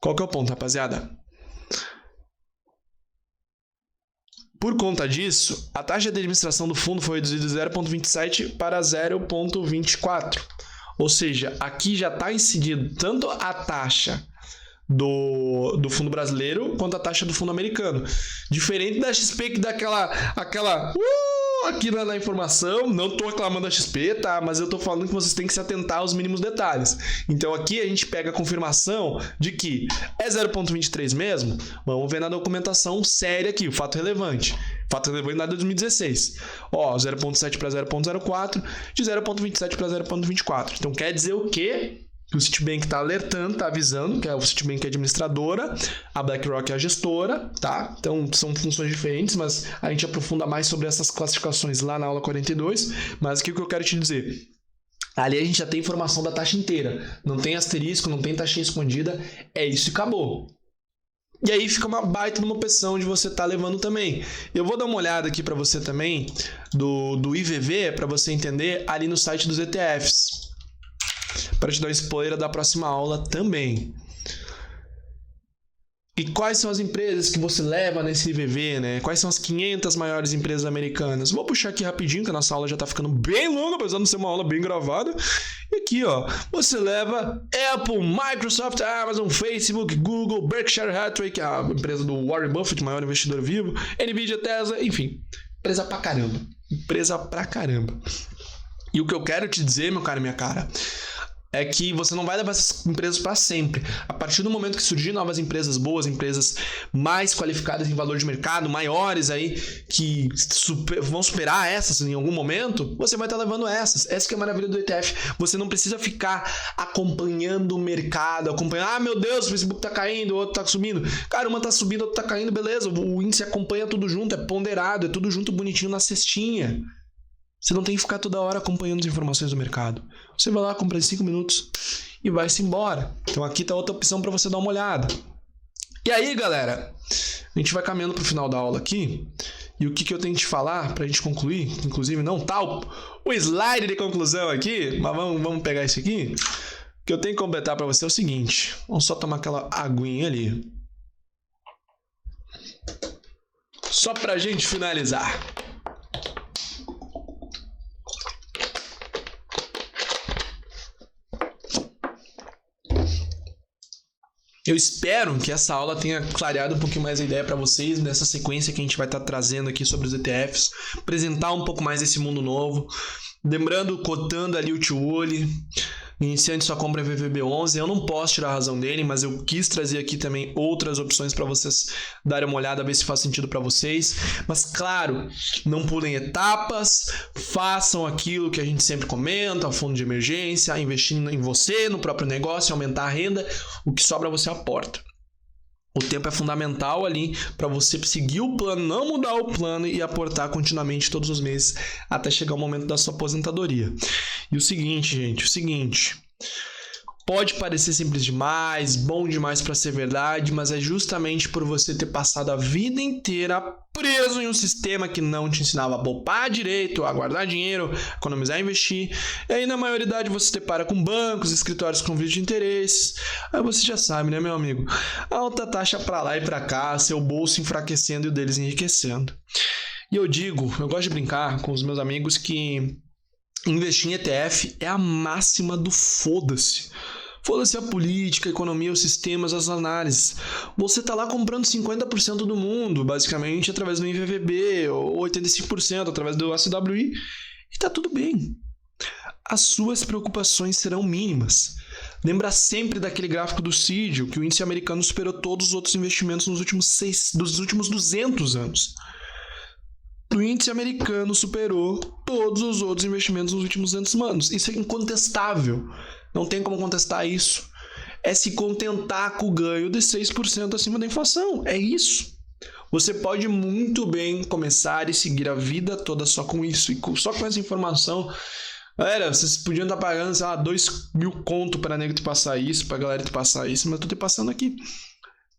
Qual que é o ponto, rapaziada? Por conta disso, a taxa de administração do fundo foi reduzida de 0,27 para 0,24. Ou seja, aqui já está incidido tanto a taxa do fundo brasileiro quanto a taxa do fundo americano. Diferente da XP que dá aquela aqui na informação, não tô reclamando da XP, tá? Mas eu tô falando que vocês têm que se atentar aos mínimos detalhes. Então aqui a gente pega a confirmação de que é 0.23 mesmo. Vamos ver na documentação séria aqui, o fato relevante. Fato relevante lá de 2016. Ó, 0.7 para 0.04, de 0.27 para 0.24. Então quer dizer o quê? Que o Citibank está alertando, está avisando, que o Citibank é a administradora, a BlackRock é a gestora, tá? Então são funções diferentes, mas a gente aprofunda mais sobre essas classificações lá na aula 42. Mas o que eu quero te dizer? Ali a gente já tem informação da taxa inteira. Não tem asterisco, não tem taxinha escondida. É isso e acabou. E aí fica uma baita de uma opção de você estar levando também. Eu vou dar uma olhada aqui para você também do IVV, para você entender ali no site dos ETFs. Para te dar um spoiler da próxima aula também. E quais são as empresas que você leva nesse IVV, né? Quais são as 500 maiores empresas americanas? Vou puxar aqui rapidinho, que a nossa aula já está ficando bem longa, apesar de ser uma aula bem gravada. E aqui, ó, você leva Apple, Microsoft, Amazon, Facebook, Google, Berkshire Hathaway, que é a empresa do Warren Buffett, maior investidor vivo, Nvidia, Tesla, enfim. Empresa pra caramba. Empresa pra caramba. E o que eu quero te dizer, meu cara e minha cara, é que você não vai levar essas empresas para sempre. A partir do momento que surgir novas empresas boas, empresas mais qualificadas em valor de mercado, maiores aí, que vão superar essas em algum momento, você vai estar levando essas. Essa que é a maravilha do ETF. Você não precisa ficar acompanhando o mercado, acompanhando, meu Deus, o Facebook tá caindo, o outro tá subindo. Cara, uma tá subindo, o outro tá caindo, beleza. O índice acompanha tudo junto, é ponderado, é tudo junto bonitinho na cestinha. Você não tem que ficar toda hora acompanhando as informações do mercado. Você vai lá, compra em 5 minutos e vai-se embora. Então aqui tá outra opção para você dar uma olhada. E aí, galera, a gente vai caminhando para o final da aula aqui. E o que eu tenho que te falar para a gente concluir, inclusive não tá o slide de conclusão aqui, mas vamos pegar isso aqui. O que eu tenho que completar para você é o seguinte. Vamos só tomar aquela aguinha ali. Só para a gente finalizar. Eu espero que essa aula tenha clareado um pouquinho mais a ideia para vocês nessa sequência que a gente vai estar trazendo aqui sobre os ETFs, apresentar um pouco mais desse mundo novo, lembrando, cotando ali o Tiwoli, iniciante sua compra em VVB11, eu não posso tirar a razão dele, mas eu quis trazer aqui também outras opções para vocês darem uma olhada, ver se faz sentido para vocês. Mas claro, não pulem etapas, façam aquilo que a gente sempre comenta, o fundo de emergência, investindo em você, no próprio negócio, aumentar a renda, o que sobra você aporta. O tempo é fundamental ali para você seguir o plano, não mudar o plano e aportar continuamente todos os meses até chegar o momento da sua aposentadoria. E o seguinte, gente, pode parecer simples demais, bom demais para ser verdade, mas é justamente por você ter passado a vida inteira preso em um sistema que não te ensinava a poupar direito, a guardar dinheiro, economizar e investir. E aí na maioridade você se depara com bancos, escritórios com conflito de interesses. Aí você já sabe, né, meu amigo? Alta taxa para lá e para cá, seu bolso enfraquecendo e o deles enriquecendo. E eu gosto de brincar com os meus amigos que investir em ETF é a máxima do foda-se. Foda-se a política, a economia, os sistemas, as análises. Você tá lá comprando 50% do mundo, basicamente, através do IVVB, ou 85% através do ACWI, e tá tudo bem. As suas preocupações serão mínimas. Lembra sempre daquele gráfico do CIDIO, que o índice americano superou todos os outros investimentos dos últimos 200 anos. O índice americano superou todos os outros investimentos nos últimos 200 anos. Isso é incontestável. Não tem como contestar isso. É se contentar com o ganho de 6% acima da inflação. É isso. Você pode muito bem começar e seguir a vida toda só com isso. E só com essa informação. Galera, vocês podiam estar pagando, sei lá, 2.000 conto para nego te passar isso, para galera te passar isso, mas eu tô te passando aqui.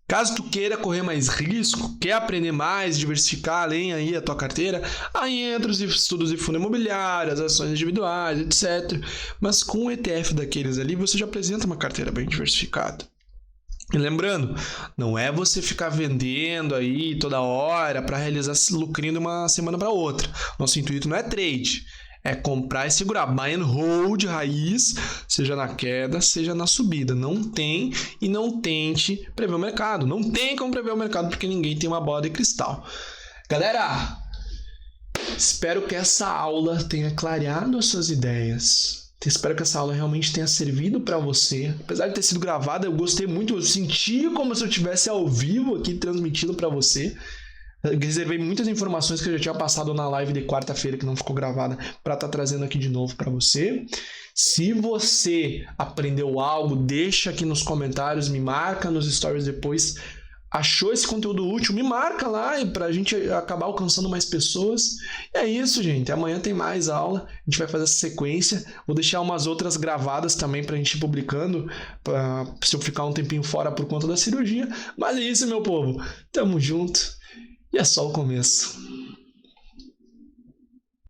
Caso tu queira correr mais risco, quer aprender mais, diversificar além aí a tua carteira, aí entra os estudos de fundo imobiliário, as ações individuais, etc. Mas com o ETF daqueles ali, você já apresenta uma carteira bem diversificada. E lembrando, não é você ficar vendendo aí toda hora para realizar esse lucrinho de uma semana para outra. Nosso intuito não é trade. É comprar e segurar, buy and hold, raiz, seja na queda, seja na subida. Não tem e não tente prever o mercado. Não tem como prever o mercado porque ninguém tem uma bola de cristal. Galera, Espero que essa aula tenha clareado as suas ideias. Espero que essa aula realmente tenha servido para você. Apesar de ter sido gravada, eu gostei muito, eu senti como se eu estivesse ao vivo aqui transmitindo para você. Eu reservei muitas informações que eu já tinha passado na live de quarta-feira que não ficou gravada para estar trazendo aqui de novo para você. Se você aprendeu algo, deixa aqui nos comentários, me marca nos stories depois. Achou esse conteúdo útil? Me marca lá para a gente acabar alcançando mais pessoas. E é isso, gente. Amanhã tem mais aula. A gente vai fazer essa sequência. Vou deixar umas outras gravadas também para a gente ir publicando, se eu ficar um tempinho fora por conta da cirurgia. Mas é isso, meu povo. Tamo junto. E é só o começo.